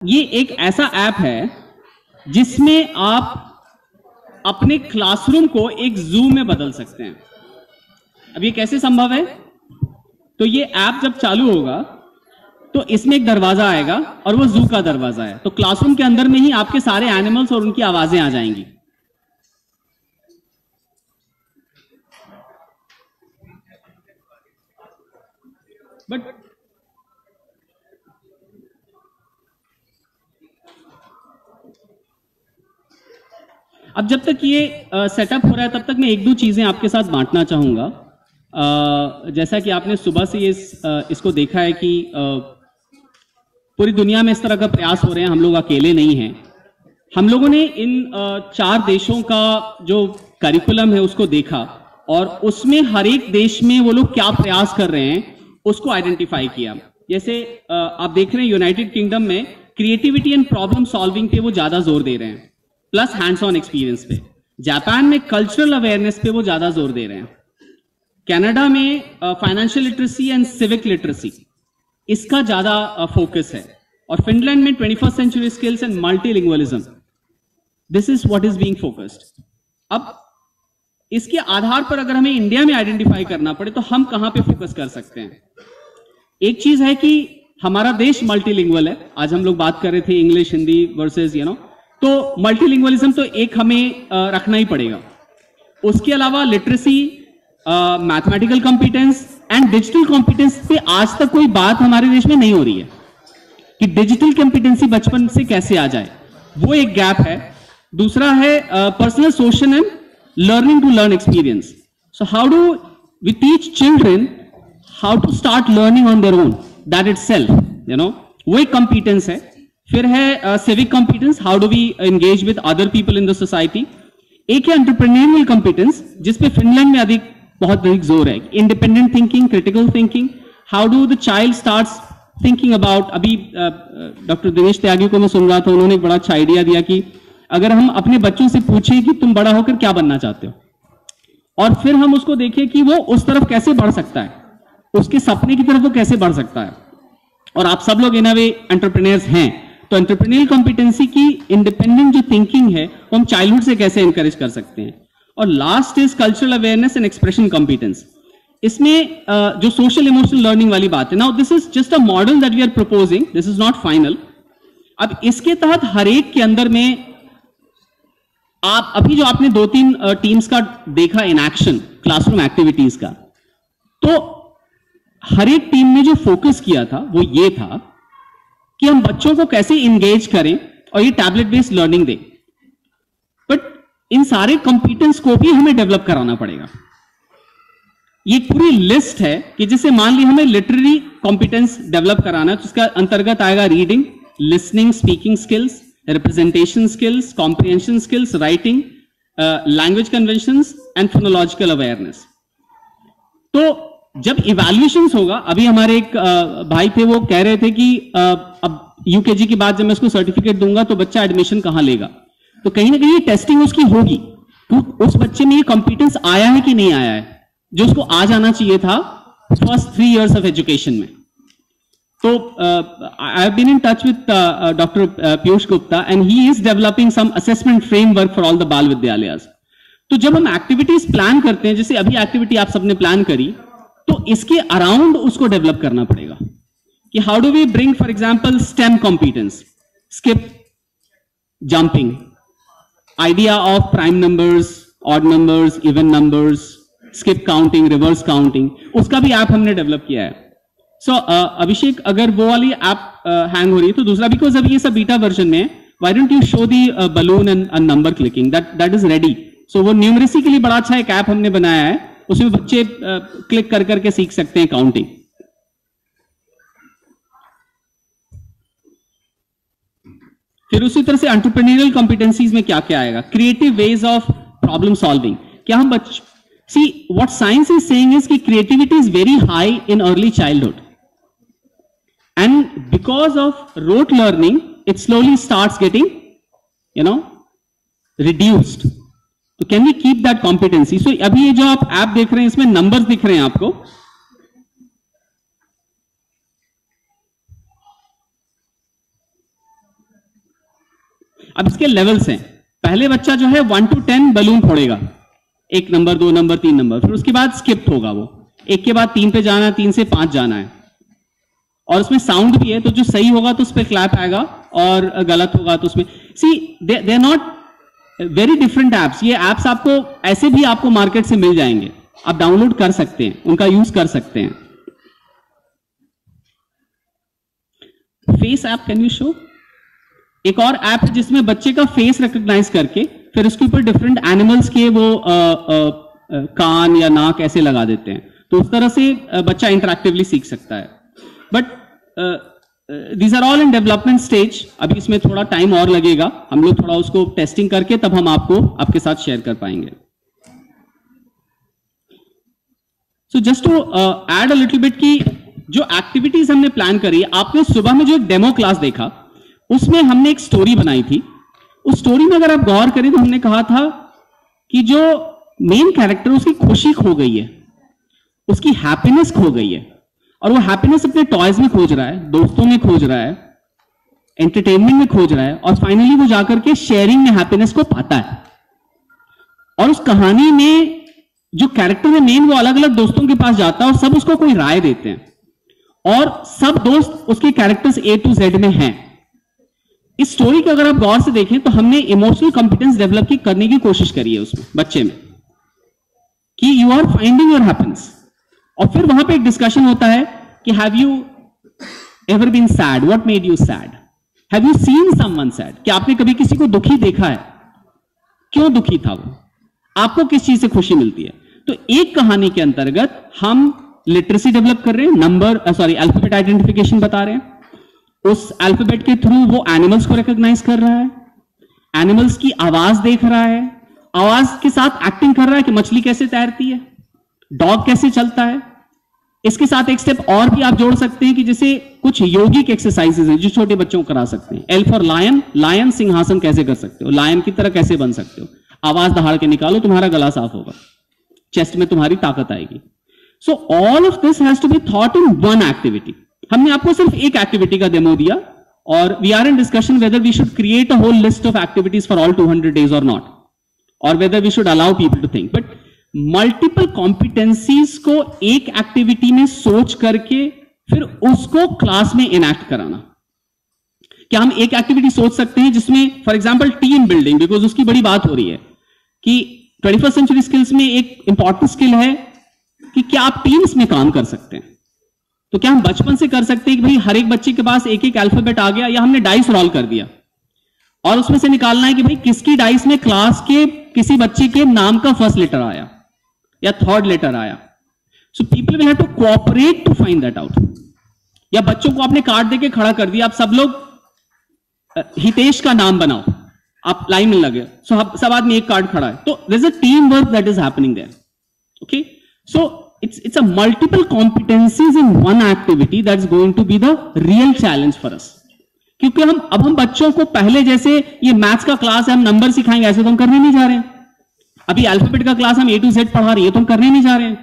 ये एक ऐसा ऐप है जिसमें आप अपने क्लासरूम को एक जू में बदल सकते हैं। अब ये कैसे संभव है? तो ये ऐप जब चालू होगा तो इसमें एक दरवाजा आएगा और वो जू का दरवाजा है, तो क्लासरूम के अंदर में ही आपके सारे एनिमल्स और उनकी आवाजें आ जाएंगी। बट अब जब तक ये सेटअप हो रहा है तब तक मैं एक दो चीजें आपके साथ बांटना चाहूंगा। जैसा कि आपने सुबह से इसको देखा है कि पूरी दुनिया में इस तरह का प्रयास हो रहे हैं, हम लोग अकेले नहीं हैं। हम लोगों ने इन 4 देशों का जो करिकुलम है उसको देखा और उसमें हर एक देश में वो लोग क्या प्रयास कर रहे हैं उसको आइडेंटिफाई किया। जैसे आप देख रहे हैं यूनाइटेड किंगडम में क्रिएटिविटी एंड प्रॉब्लम सॉल्विंग पे वो ज्यादा जोर दे रहे हैं, प्लस हैंड्स ऑन एक्सपीरियंस पे। जापान में कल्चरल अवेयरनेस पे वो ज्यादा जोर दे रहे हैं। कनाडा में financial literacy and civic literacy इसका ज्यादा फोकस है। और फिनलैंड में 21st century skills and multilingualism, this is what is being focused. अब इसके आधार पर अगर हमें इंडिया में आइडेंटिफाई करना पड़े तो हम कहां पे फोकस कर सकते हैं? एक चीज है कि हमारा देश मल्टीलिंगुअल है। आज हम लोग बात कर रहे थे इंग्लिश हिंदी वर्सेस तो मल्टीलिंगुअलिज्म तो एक हमें रखना ही पड़ेगा। उसके अलावा literacy, mathematical competence and digital competence पे आज तक कोई बात हमारे देश में नहीं हो रही है कि डिजिटल कॉम्पिटेंसी बचपन से कैसे आ जाए, वो एक गैप है। दूसरा है personal, social and learning to learn experience. So how do we teach children how to start learning on their own, that itself वो एक कॉम्पिटेंस है। फिर है civic competence, how do we engage with other people in the society. एक है entrepreneurial competence जिसपे Finland में बहुत अधिक जोर है। Independent thinking, critical thinking, how do the child starts thinking about. अभी डॉक्टर दिनेश त्यागी को मैं सुन रहा था, उन्होंने एक बड़ा अच्छा आइडिया दिया कि अगर हम अपने बच्चों से पूछें कि तुम बड़ा होकर क्या बनना चाहते हो, और फिर हम उसको देखें कि वो उस तरफ कैसे बढ़ सकता है, उसके सपने की तरफ वो कैसे बढ़ सकता है। और आप सब लोग इन अ वे एंटरप्रेन्योर्स हैं, तो एंटरप्रेन्योरियल कॉम्पिटेंसी की इंडिपेंडेंट जो थिंकिंग है वो हम चाइल्डहुड से कैसे एनकरेज कर सकते हैं। और last is cultural awareness and expression competence. इसमें जो सोशल इमोशनल लर्निंग वाली बात है, now this is just a model that we are proposing, this is not final. अब इसके तहत हर एक के अंदर में आप अभी जो आपने 2-3 टीम्स का देखा इन एक्शन क्लासरूम एक्टिविटीज का, तो हर एक टीम ने जो फोकस किया था वो ये था कि हम बच्चों को कैसे इंगेज करें और ये टैबलेट बेस्ड लर्निंग दें। बट इन सारे कंपिटेंस को भी हमें डेवलप कराना पड़ेगा। ये पूरी लिस्ट है कि जैसे मान ली हमें लिटरेरी कॉम्पिटेंस डेवलप कराना है, तो इसका अंतर्गत आएगा reading, listening, speaking skills, representation skills, comprehension skills, writing, language conventions and phonological awareness. तो जब इवैल्यूएशंस होगा, अभी हमारे एक भाई थे, वो कह रहे थे कि अब यूकेजी के बाद जब मैं उसको सर्टिफिकेट दूंगा तो बच्चा एडमिशन कहां लेगा, तो कहीं ना कहीं टेस्टिंग उसकी होगी तो उस बच्चे में ये कॉम्पिटेंस आया है कि नहीं आया है जो उसको आ जाना चाहिए था फर्स्ट 3 years ऑफ एजुकेशन में। तो I have been in touch with doctor Piyush Gupta and he is developing some assessment framework for all the Bal Vidyalayas. तो जब हम एक्टिविटीज प्लान करते हैं, जैसे अभी एक्टिविटी आप सबने प्लान करी, तो इसके अराउंड उसको डेवलप करना पड़ेगा कि how do we bring for example STEM competence, skip, jumping, idea of prime numbers, odd numbers, even numbers, skip counting, reverse counting, उसका भी ऐप हमने डेवलप किया है। सो अभिषेक, अगर वो वाली ऐप हैंग हो रही है तो दूसरा, बिकॉज अभी ये सब बीटा वर्जन में, why don't you show the balloon and number clicking, that is ready. So वो न्यूमरेसी के लिए बड़ा अच्छा एक ऐप हमने बनाया है, उसमें बच्चे क्लिक कर करके सीख सकते हैं काउंटिंग। फिर उसी तरह से एंटरप्रेन्योरियल कॉम्पिटेंसीज में क्या क्या आएगा, creative ways of problem solving. क्या हम see what science is saying is कि creativity is very high in early childhood, and because of rote learning it slowly starts getting reduced. तो can we keep that competency? So अभी ये जो आप app देख रहे हैं इसमें नंबर्स दिख रहे हैं आपको, अब इसके लेवल्स हैं। पहले बच्चा जो है 1 to 10 बलून फोड़ेगा, 1 नंबर 2 नंबर 3 नंबर, फिर उसके बाद स्किप होगा, वो 1 के बाद 3 पे जाना है, 3 से 5 जाना है, और उसमें साउंड भी है, तो जो सही होगा तो उस पर क्लैप आएगा और गलत होगा तो उसमें see they are not very different apps. ये एप्स आपको ऐसे भी आपको मार्केट से मिल जाएंगे, आप डाउनलोड कर सकते हैं, उनका यूज कर सकते हैं। Face app can you show? एक और ऐप है जिसमें बच्चे का फेस रिकॉग्नाइज करके फिर उसके ऊपर डिफरेंट एनिमल्स के वो कान या नाक ऐसे लगा देते हैं, तो उस तरह से बच्चा इंटरैक्टिवली सीख सकता है। But these are all in development stage, अभी इसमें थोड़ा टाइम और लगेगा, हम लोग थोड़ा उसको टेस्टिंग करके तब हम आपके साथ शेयर कर पाएंगे। So just to add a little bit की जो एक्टिविटीज हमने प्लान करी, आपने सुबह में जो एक डेमो क्लास देखा उसमें हमने एक स्टोरी बनाई थी। उस स्टोरी में अगर आप गौर करें तो हमने कहा था कि जो मेन कैरेक्टर उसकी खुशी खो गई है, उसकी हैप्पीनेस खो गई है, और वो हैप्पीनेस अपने टॉयज में खोज रहा है, दोस्तों में खोज रहा है, एंटरटेनमेंट में खोज रहा है, और फाइनली वो जाकर के शेयरिंग में हैप्पीनेस को पाता है। और उस कहानी में जो कैरेक्टर है मेन, वो अलग अलग दोस्तों के पास जाता है और सब उसको कोई राय देते हैं, और सब दोस्त उसके कैरेक्टर्स A to Z में हैं। इस स्टोरी को अगर आप गौर से देखें तो हमने इमोशनल कॉम्पिटेंस डेवलप करने की कोशिश करी है उसमें बच्चे में, कि you are finding your happiness. और फिर वहां पे एक डिस्कशन होता है कि have you ever been sad, what made you sad, have you seen someone sad, कि आपने कभी किसी को दुखी देखा है, क्यों दुखी था वो, आपको किस चीज से खुशी मिलती है। तो एक कहानी के अंतर्गत हम लिटरेसी डेवलप कर रहे हैं, अल्फाबेट आइडेंटिफिकेशन बता रहे हैं, उस अल्फाबेट के थ्रू वो एनिमल्स को रिकॉग्नाइज कर रहा है, एनिमल्स की आवाज देख रहा है, आवाज के साथ एक्टिंग कर रहा है कि मछली कैसे तैरती है, डॉग कैसे चलता है। इसके साथ एक स्टेप और भी आप जोड़ सकते हैं कि जैसे कुछ योगिक एक्सरसाइजेज हैं जो छोटे बच्चों को करा सकते हैं। एल फॉर लायन, लायन सिंहासन कैसे कर सकते हो, लायन की तरह कैसे बन सकते हो, आवाज दहाड़ के निकालो, तुम्हारा गला साफ होगा, चेस्ट में तुम्हारी ताकत आएगी। So all of this has to be thought in one activity. हमने आपको सिर्फ एक एक्टिविटी का डेमो दिया, और we are in discussion whether we should create a whole list of activities for all 200 days और नॉट, और whether we should allow people to think. But multiple competencies को एक एक्टिविटी में सोच करके फिर उसको क्लास में इनैक्ट कराना। क्या हम एक एक्टिविटी सोच सकते हैं जिसमें for example team building, because उसकी बड़ी बात हो रही है कि 21st सेंचुरी स्किल्स में एक इंपॉर्टेंट स्किल है कि क्या आप टीम्स में काम कर सकते हैं। तो क्या हम बचपन से कर सकते हैं कि भाई हर एक बच्चे के पास एक एक अल्फाबेट आ गया, या हमने डाइस रोल कर दिया और उसमें से निकालना है कि भाई किसकी डाइस में क्लास के किसी बच्चे के नाम का फर्स्ट लेटर आया या थर्ड लेटर आया। So people will have to cooperate to find that out. या बच्चों को आपने कार्ड देके खड़ा कर दिया, आप सब लोग हितेश का नाम बनाओ, आप लाइन में लगे, सो सब आदमी एक कार्ड खड़ा है, तो there is a team work that is happening there. Okay, so it's a multiple competencies in one activity that's going to be the real challenge for us। क्योंकि हम बच्चों को पहले जैसे ये मैथ्स का क्लास है हम नंबर सिखाएंगे ऐसे तो हम करने नहीं जा रहे हैं, अभी अल्फाबेट का क्लास हम A to Z पढ़ा रही है तो हम करने नहीं जा रहे हैं।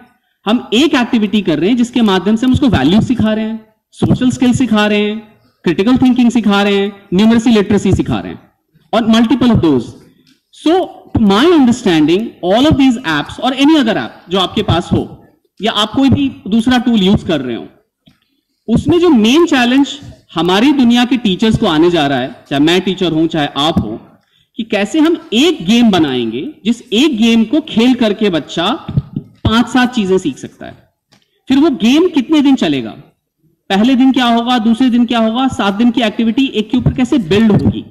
हम एक एक्टिविटी कर रहे हैं जिसके माध्यम से हम उसको वैल्यू सिखा रहे हैं, सोशल स्किल सिखा रहे हैं, क्रिटिकल थिंकिंग सिखा रहे हैं, न्यूमरेसी लिटरेसी सिखा रहे हैं, और multiple of those. So to my understanding all of these apps और एनी अदर ऐप जो आपके पास हो, या आप कोई भी दूसरा टूल यूज कर रहे हो, उसमें जो मेन चैलेंज हमारी दुनिया के टीचर्स को आने जा रहा है, चाहे मैं टीचर हूं चाहे आप हो, कि कैसे हम एक गेम बनाएंगे जिस एक गेम को खेल करके बच्चा 5-7 चीजें सीख सकता है। फिर वो गेम कितने दिन चलेगा, पहले दिन क्या होगा, दूसरे दिन क्या होगा, 7 दिन की एक्टिविटी एक के ऊपर कैसे बिल्ड होगी,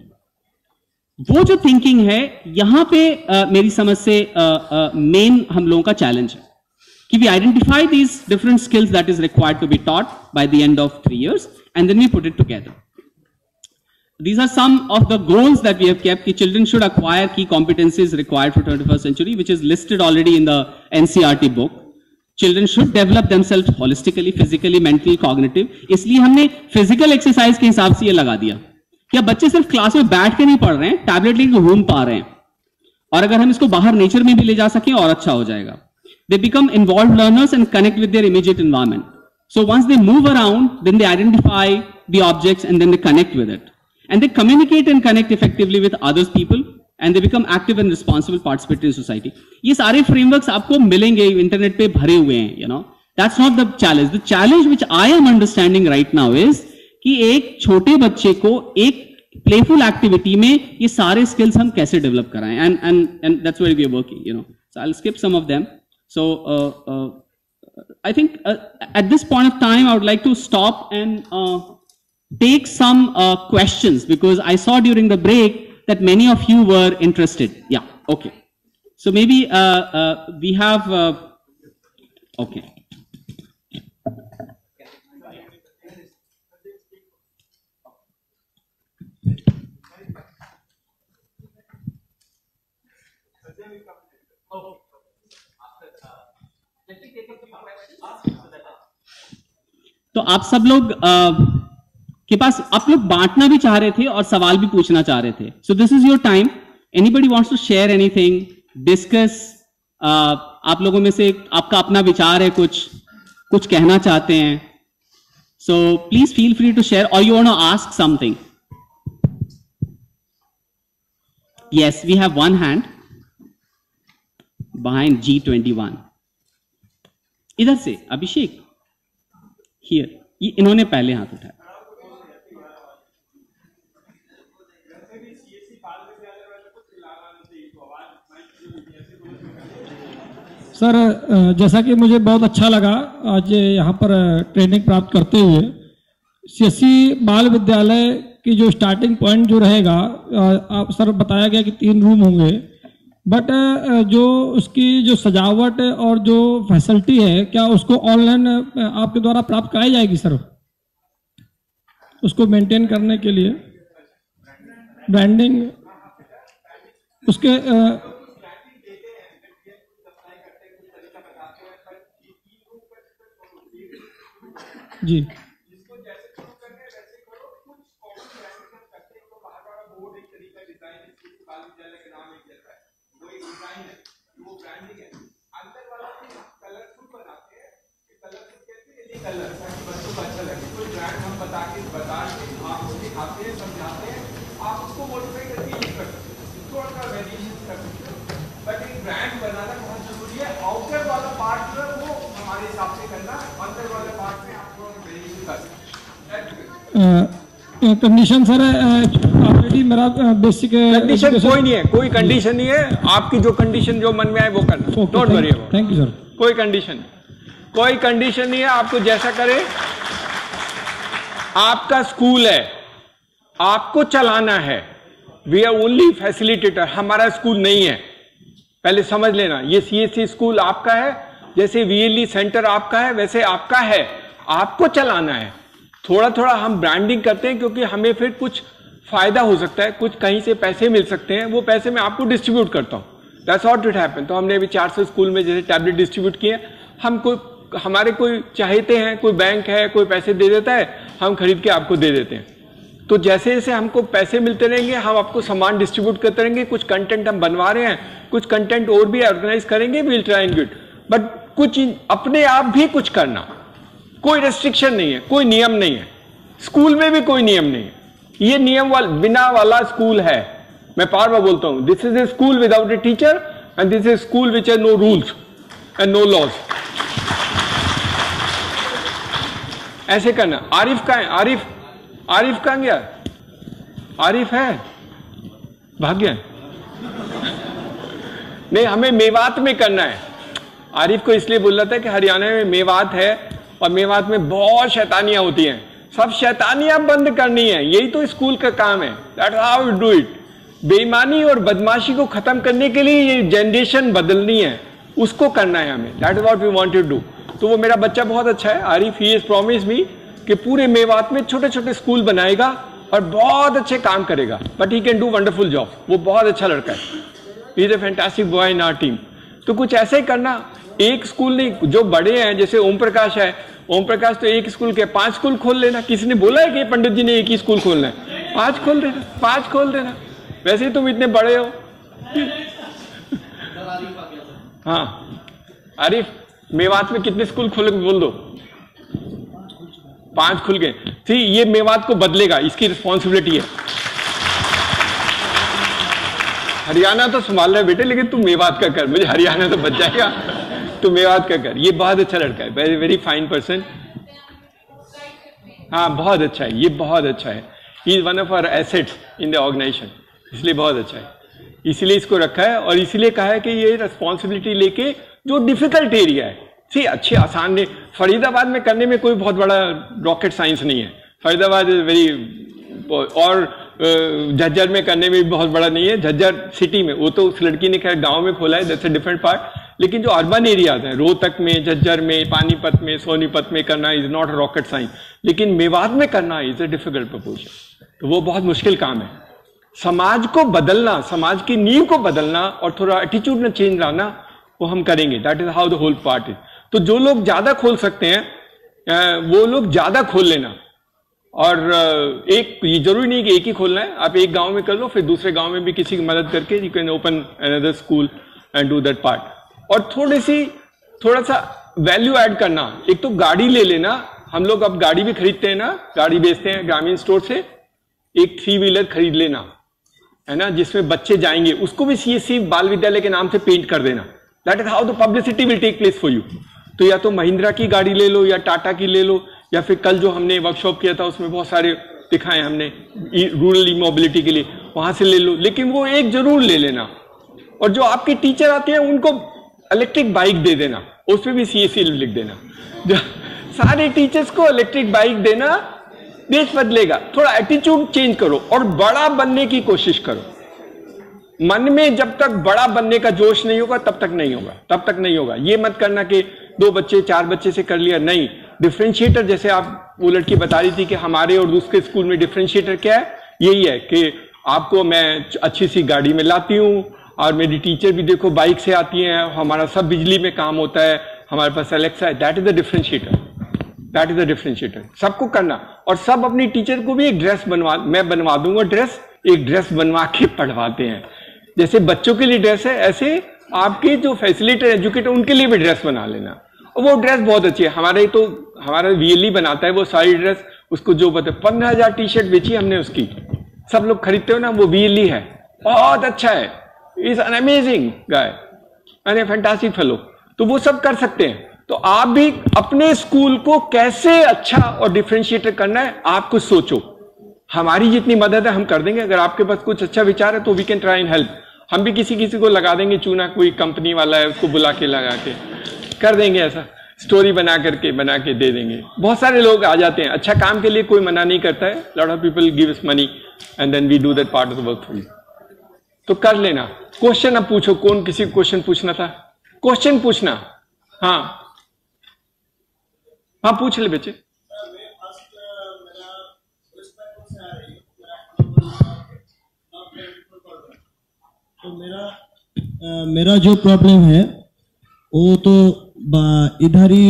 वो जो थिंकिंग है यहां पे मेरी समझ से मेन हम लोगों का चैलेंज है कि we identify these different skills that is required to be taught by the end of 3 years and then we put it together. These are some of the goals that we have kept कि children should acquire key competencies required for 21st century, which is listed already in the NCERT book. Children should develop themselves holistically, physically, mentally, cognitive. इसलिए हमने physical exercise के हिसाब से ये लगा दिया कि अब बच्चे सिर्फ क्लास में बैठ के नहीं पढ़ रहे हैं, टैबलेट लेके घूम पा रहे हैं, और अगर हम इसको बाहर नेचर में भी ले जा सकें और अच्छा हो जाएगा। They become involved learners and connect with their immediate environment. So once they move around, then they identify the objects and then they connect with it. and they communicate and connect effectively with others people, and they become active and responsible participants in society. ये सारे frameworks आपको मिलेंगे internet पे भरे हुए हैं, you know. That's not the challenge. The challenge which I am understanding right now is कि एक छोटे बच्चे को एक playful activity में ये सारे skills हम कैसे develop कराएं, and that's where we are working, you know. So I'll skip some of them. So I think at this point of time I would like to stop and take some questions, because I saw during the break that many of you were interested. Yeah, okay. So maybe we have okay. तो आप सब लोग के पास आप लोग बांटना भी चाह रहे थे और सवाल भी पूछना चाह रहे थे. So this is your time. Anybody wants to share anything, discuss? आप लोगों में से आपका अपना विचार है, कुछ कहना चाहते हैं, so please feel free to share, और you want to ask something. Yes, we have one hand behind G21. इधर से अभिषेक. Here. ये इन्होंने पहले हाथ उठाया. सर, जैसा कि मुझे बहुत अच्छा लगा आज यहाँ पर ट्रेनिंग प्राप्त करते हुए. सीएससी बाल विद्यालय की जो स्टार्टिंग पॉइंट जो रहेगा, आप सर बताया गया कि 3 रूम होंगे, बट जो उसकी जो सजावट और जो फैसिलिटी है, क्या उसको ऑनलाइन आपके द्वारा प्राप्त कराई जाएगी सर? उसको मेंटेन करने के लिए ब्रांडिंग उसके जी बच्चों को अच्छा लगे, कोई ब्रांड हम बता के आप उसको दिखाते हैं, समझाते हैं, आप उसको मॉडिफाई करके यूज कर सकते हो, थोड़ा सा वेरिएशन कर सकते हो. बट एक ब्रांड बनाना बहुत जरूरी है. आउटर वाला पार्ट जो है वो हमारे हिसाब से करना, अंदर वाले पार्ट में आप थोड़ा वेरिएशन कर सकते हो. कंडीशन सर ऑलरेडी मेरा बेसिक कंडीशन कोई नहीं है, कोई कंडीशन नहीं है. आपकी जो कंडीशन जो मन में आए वो करना. Don't worry about. Thank you sir. कोई कंडीशन नहीं है. आपको जैसा करे. आपका स्कूल है, आपको चलाना है. We are only facilitator. हमारा स्कूल नहीं है, पहले समझ लेना. ये सीएससी स्कूल आपका है, जैसे वीएलई सेंटर आपका है वैसे आपका है. आपको चलाना है. थोड़ा थोड़ा हम ब्रांडिंग करते हैं क्योंकि हमें फिर कुछ फायदा हो सकता है, कुछ कहीं से पैसे मिल सकते हैं, वो पैसे मैं आपको डिस्ट्रीब्यूट करता हूँ. That's what it happen. तो हमने अभी 400 स्कूल में जैसे टैबलेट डिस्ट्रीब्यूट किए. हमारे कोई चाहते हैं, कोई बैंक है, कोई पैसे दे देता है, हम खरीद के आपको दे देते हैं. तो जैसे जैसे हमको पैसे मिलते रहेंगे, हम आपको सामान डिस्ट्रीब्यूट करते रहेंगे. कुछ कंटेंट हम बनवा रहे हैं, कुछ कंटेंट और भी ऑर्गेनाइज करेंगे. Will try and it. But कुछ अपने आप भी कुछ करना. कोई रेस्ट्रिक्शन नहीं है, कोई नियम नहीं है. स्कूल में भी कोई नियम नहीं है. ये नियम बिना वाला स्कूल है. मैं बार बार बोलता हूं, this is a school without a teacher and this is school which has no rules and no laws. ऐसे करना. आरिफ कहाँ है? आरिफ कहाँ गया? आरिफ है, भाग गया. नहीं, हमें मेवात में करना है. आरिफ को इसलिए बोल रहा था कि हरियाणा में मेवात है और मेवात में बहुत शैतानियां होती हैं. सब शैतानियां बंद करनी है. यही तो स्कूल का काम है. That's how we do it. बेईमानी और बदमाशी को खत्म करने के लिए ये जनरेशन बदलनी है, उसको करना है हमें. That is what we want to do. तो वो मेरा बच्चा बहुत अच्छा है, Arif. He is promise me कि पूरे मेवात में छोटे छोटे स्कूल बनाएगा और बहुत अच्छे काम करेगा. But he can do wonderful job. वो बहुत अच्छा लड़का है. He is a fantastic boy in our team. तो कुछ ऐसे ही करना. एक स्कूल नहीं, जो बड़े हैं जैसे ओम प्रकाश है, ओम प्रकाश तो एक स्कूल के 5 स्कूल खोल लेना. किसी ने बोला है कि पंडित जी ने एक ही स्कूल खोलना है? 5 खोल देना, 5 खोल देना. वैसे ही तुम इतने बड़े हो. हाँ आरिफ, मेवात में कितने स्कूल खोले बोल दो? 5 खुल गए. ठीक, ये मेवात को बदलेगा, इसकी रिस्पॉन्सिबिलिटी है. हरियाणा तो संभाल रहा है बेटे, लेकिन तू मेवात का कर, मुझे हरियाणा तो बच जाएगा, तू मेवात का कर। ये बहुत अच्छा लड़का है, वेरी वेरी फाइन पर्सन। हाँ बहुत अच्छा है, ये बहुत अच्छा है। He is one of our assets in the organisation, इसलिए बहुत अच्छा है, इसलिए इसको रखा है। और इसलिए कहा है कि ये रिस्पॉन्सिबिलिटी लेके जो डिफिकल्ट एरिया है, सी अच्छे आसान ने फरीदाबाद में करने में कोई बहुत बड़ा रॉकेट साइंस नहीं है। फरीदाबाद इज वेरी, और झज्जर में करने में भी बहुत बड़ा नहीं है। झज्जर सिटी में, वो तो उस लड़की ने खैर गांव में खोला है, दैट्स अ डिफरेंट पार्ट। लेकिन जो अर्बन एरियाज हैं, रोहतक में, झज्जर में, पानीपत में, सोनीपत में करना इज नॉट रॉकेट साइंस, लेकिन मेवात में करना इज अ डिफिकल्ट प्रपोजल। तो वो बहुत मुश्किल काम है। समाज को बदलना, समाज की नींव को बदलना और थोड़ा एटीट्यूड में चेंज लाना, वो हम करेंगे। That is how the whole part is. तो जो लोग ज्यादा खोल सकते हैं वो लोग ज्यादा खोल लेना। और एक, ये जरूरी नहीं कि एक ही खोलना है, आप एक गांव में कर लो, फिर दूसरे गांव में भी किसी की मदद करके you can open another school and do that part. और थोड़ा सा वैल्यू ऐड करना। एक तो गाड़ी ले लेना, हम लोग अब गाड़ी भी खरीदते हैं ना, गाड़ी बेचते हैं ग्रामीण स्टोर से, एक 3 व्हीलर खरीद लेना है ना, जिसमें बच्चे जाएंगे, उसको भी सीएससी बाल विद्यालय के नाम से पेंट कर देना। That is how the publicity will take place for you. तो या तो महिंद्रा की गाड़ी ले लो, या टाटा की ले लो, या फिर कल जो हमने वर्कशॉप किया था उसमें बहुत सारे दिखाए हमने रूरल ई मोबिलिटी के लिए, वहां से ले लो। लेकिन वो एक जरूर ले लेना। और जो आपके टीचर आते हैं उनको इलेक्ट्रिक बाइक दे देना, उसमें भी सीएससी लिख देना। सारे टीचर्स को इलेक्ट्रिक बाइक देना, देश बदलेगा। थोड़ा एटीट्यूड चेंज करो और बड़ा बनने की कोशिश करो। मन में जब तक बड़ा बनने का जोश नहीं होगा तब तक नहीं होगा। ये मत करना कि 2 बच्चे 4 बच्चे से कर लिया, नहीं। डिफरेंशिएटर, जैसे आप, वो लड़की बता रही थी कि हमारे और दूसरे स्कूल में डिफरेंशिएटर क्या है, यही है कि आपको मैं अच्छी सी गाड़ी में लाती हूँ, और मेरी टीचर भी देखो बाइक से आती हैं, हमारा सब बिजली में काम होता है, हमारे पास एलेक्सा है। That is the differentiator, that is the differentiator. सबको करना। और सब अपनी टीचर को भी एक ड्रेस मैं बनवा दूंगा ड्रेस, एक ड्रेस बनवा के पढ़वाते हैं। जैसे बच्चों के लिए ड्रेस है, ऐसे आपके जो फैसिलिटेटर एजुकेटर उनके लिए भी ड्रेस बना लेना। और वो ड्रेस बहुत अच्छी है। हमारा वीएलई बनाता है वो सारी ड्रेस, उसको जो बता 15,000 टी शर्ट बेची हमने उसकी। सब लोग खरीदते हो ना, वो वीएलई है, बहुत अच्छा है, is an amazing guy and fantastic fellow. तो वो सब कर सकते हैं। तो आप भी अपने स्कूल को कैसे अच्छा और डिफरेंशिएटर करना है, आप कुछ सोचो। हमारी जितनी मदद है हम कर देंगे। अगर आपके पास कुछ अच्छा विचार है तो we can try and help. हम भी किसी को लगा देंगे चूना, कोई कंपनी वाला है उसको बुला के लगा के कर देंगे, ऐसा स्टोरी बना के दे देंगे। बहुत सारे लोग आ जाते हैं, अच्छा काम के लिए कोई मना नहीं करता है। Lot of people give us money and then we do that part of the work for you. तो कर लेना। क्वेश्चन अब पूछो, कौन किसी को क्वेश्चन पूछना था? क्वेश्चन पूछना। हाँ पूछ ले बच्चे। तो मेरा जो प्रॉब्लम है वो तो इधर ही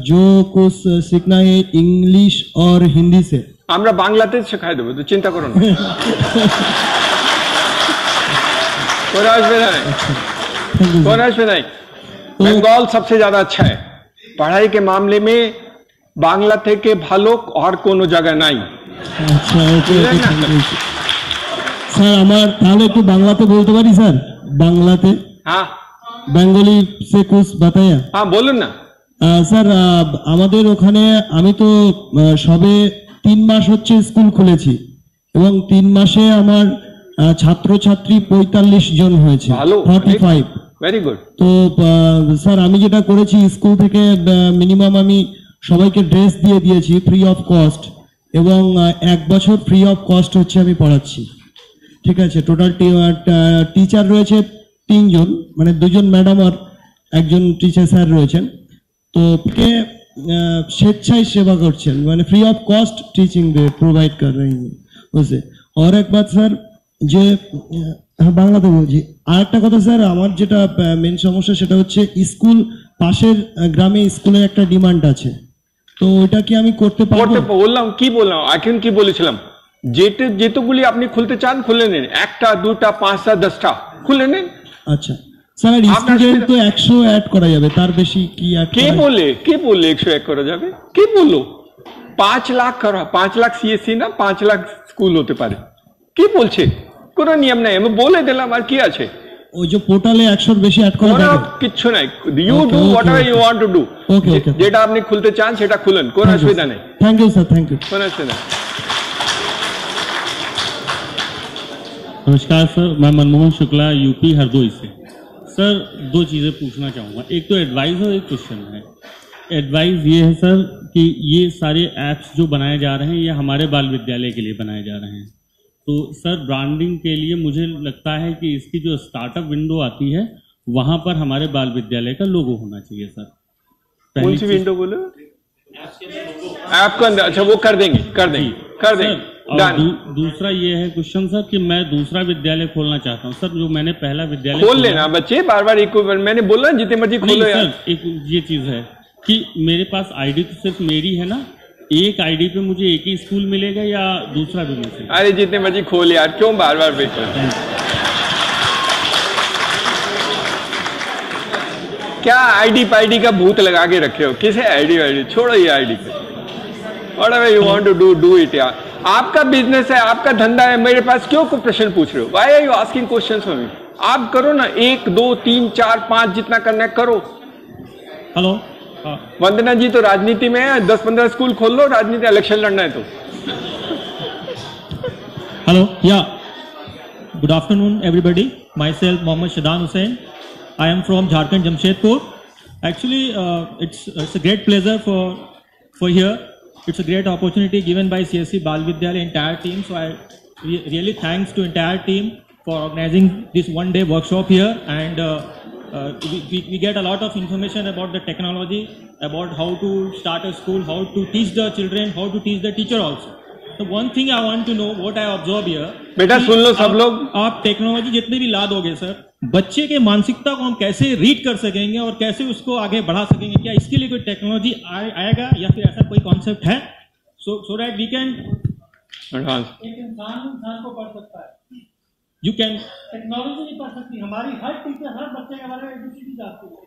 जो कुछ सीखना है इंग्लिश और हिंदी से, আমরা বাংলাতে শেখাই দেবো, তো চিন্তা করো না। कोई असुविधा नहीं। बंगाल सबसे ज्यादा अच्छा है पढ़ाई के मामले में, बांग्ला থেকে ভালো আর কোনো জায়গা নাই। আচ্ছা ওকে স্যার, আমার তাহলে একটু বাংলাতে বলতে পারি স্যার? বাংলাতে হ্যাঁ, বেঙ্গলি সে কুছ বাতায়া। হ্যাঁ বলুন না স্যার। আমাদের ওখানে আমি তো সবে 3 মাস হচ্ছে স্কুল খুলেছি এবং 3 মাসে আমার ছাত্রছাত্রী 45 জন হয়েছে, 45। Very good. তো স্যার আমি যেটা করেছি, স্কুল থেকে মিনিমাম আমি সবাইকে ড্রেস দিয়ে দিয়েছি ফ্রি অফ কস্ট, এবং 1 বছর ফ্রি অফ কস্ট হচ্ছে আমি পড়াচ্ছি। ঠিক আছে, টোটাল টিচার রয়েছে 3 জন, মানে 2 জন ম্যাডাম আর 1 জন টিচার স্যার রয়েছেন। তো কে স্বেচ্ছায় সেবা করছেন, মানে free of cost teaching they provide कर रही हैं उसे। और एक बात सर, যে বাংলাতে বলছি, আর একটা কথা স্যার, আমার যেটা মেন সমস্যা সেটা হচ্ছে স্কুল পাশের গ্রামে স্কুলের একটা ডিমান্ড আছে, তো ওইটা কি আমি করতে পারবো? বললাম এখন কি বলেছিলাম, যেতগুলি আপনি খুলতে চান খুলে নিন, 1টা 2টা 5টা 10টা খুলে নিন। আচ্ছা স্যার, স্টুডেন্ট তো 100 অ্যাড করা যাবে, তার বেশি কি অ্যাড? কে বললে 100 অ্যাড করা যাবে? কে বললো? 5 লাখ করা, 5 লাখ সিএসসি না 5 লাখ স্কুল হতে পারে, কে বলছে? কোনো নিয়ম নাই, আমি বলে দিলাম আর কি আছে। ওই যে পোর্টালে 100 বেশি অ্যাড করা যাবে? কিচ্ছু নাই, you do whatever you want to do. যেটা আপনি খুলতে চান সেটা খুলেন, কোনো অসুবিধা নেই। Thank you sir, thank you. কোনো অসুবিধা নেই। नमस्कार सर, मैं मनमोहन शुक्ला यूपी हरदोई से। सर 2 चीज़ें पूछना चाहूँगा, एक तो एडवाइस और एक क्वेश्चन है। एडवाइस ये है सर कि ये सारे ऐप्स जो बनाए जा रहे हैं ये हमारे बाल विद्यालय के लिए बनाए जा रहे हैं, तो सर ब्रांडिंग के लिए मुझे लगता है कि इसकी जो स्टार्टअप विंडो आती है वहाँ पर हमारे बाल विद्यालय का लोगो होना चाहिए सर। कौन सी विंडो बोलो? ऐप का अंदर? अच्छा, वो कर देंगे, कर देंगे, कर देंगे। और दूसरा ये है क्वेश्चन सर कि मैं दूसरा विद्यालय खोलना चाहता हूँ सर। जो मैंने पहला विद्यालय खोल लेना बच्चे, बार बार एक मैंने बोला जितने मर्जी खोलो यार। एक ये चीज है कि मेरे पास आईडी तो सिर्फ मेरी है ना, एक आईडी पे मुझे एक ही स्कूल मिलेगा या दूसरा भी मिल सकता? अरे जितने मर्जी खोल यार, क्यों बार बार पे क्या आईडी पाईडी का भूत लगा के रखे हो? किसे आईडी वाईडी? छोड़ो ये आईडी पे, whatever you want to do it यार। आपका बिजनेस है, आपका धंधा है, मेरे पास क्यों को प्रश्न पूछ रहे हो? Why are you asking questions for me? आप करो ना, 1 2 3 4 5 जितना करना है करो। हेलो, वंदना जी तो राजनीति में है, 10-15 स्कूल खोल लो, राजनीति इलेक्शन लड़ना है तो। हेलो, या good afternoon everybody, myself Mohammad Shadan Hussain, I am from Jharkhand Jamshedpur. Actually it's a great pleasure for here. It's a great opportunity given by CSC Bal Vidyalaya entire team. So I really thanks to entire team for organizing this one-day workshop here, and we get a lot of information about the technology, about how to start a school, how to teach the children, how to teach the teacher also. So one thing I want to know, what I observe here, बेटा सुन लो सब लोग, आप technology जितने भी ला दोगे sir, बच्चे के मानसिकता को हम कैसे रीड कर सकेंगे और कैसे उसको आगे बढ़ा सकेंगे? क्या इसके लिए कोई टेक्नोलॉजी आएगा या फिर ऐसा कोई कॉन्सेप्ट है सो दैट वी कैन एक इंसान को पढ़ सकता है, यू कैन टेक्नोलॉजी नहीं पढ़ सकती हमारी हर टीचर हर बच्चे के बारे में एबीसीडी जानती है,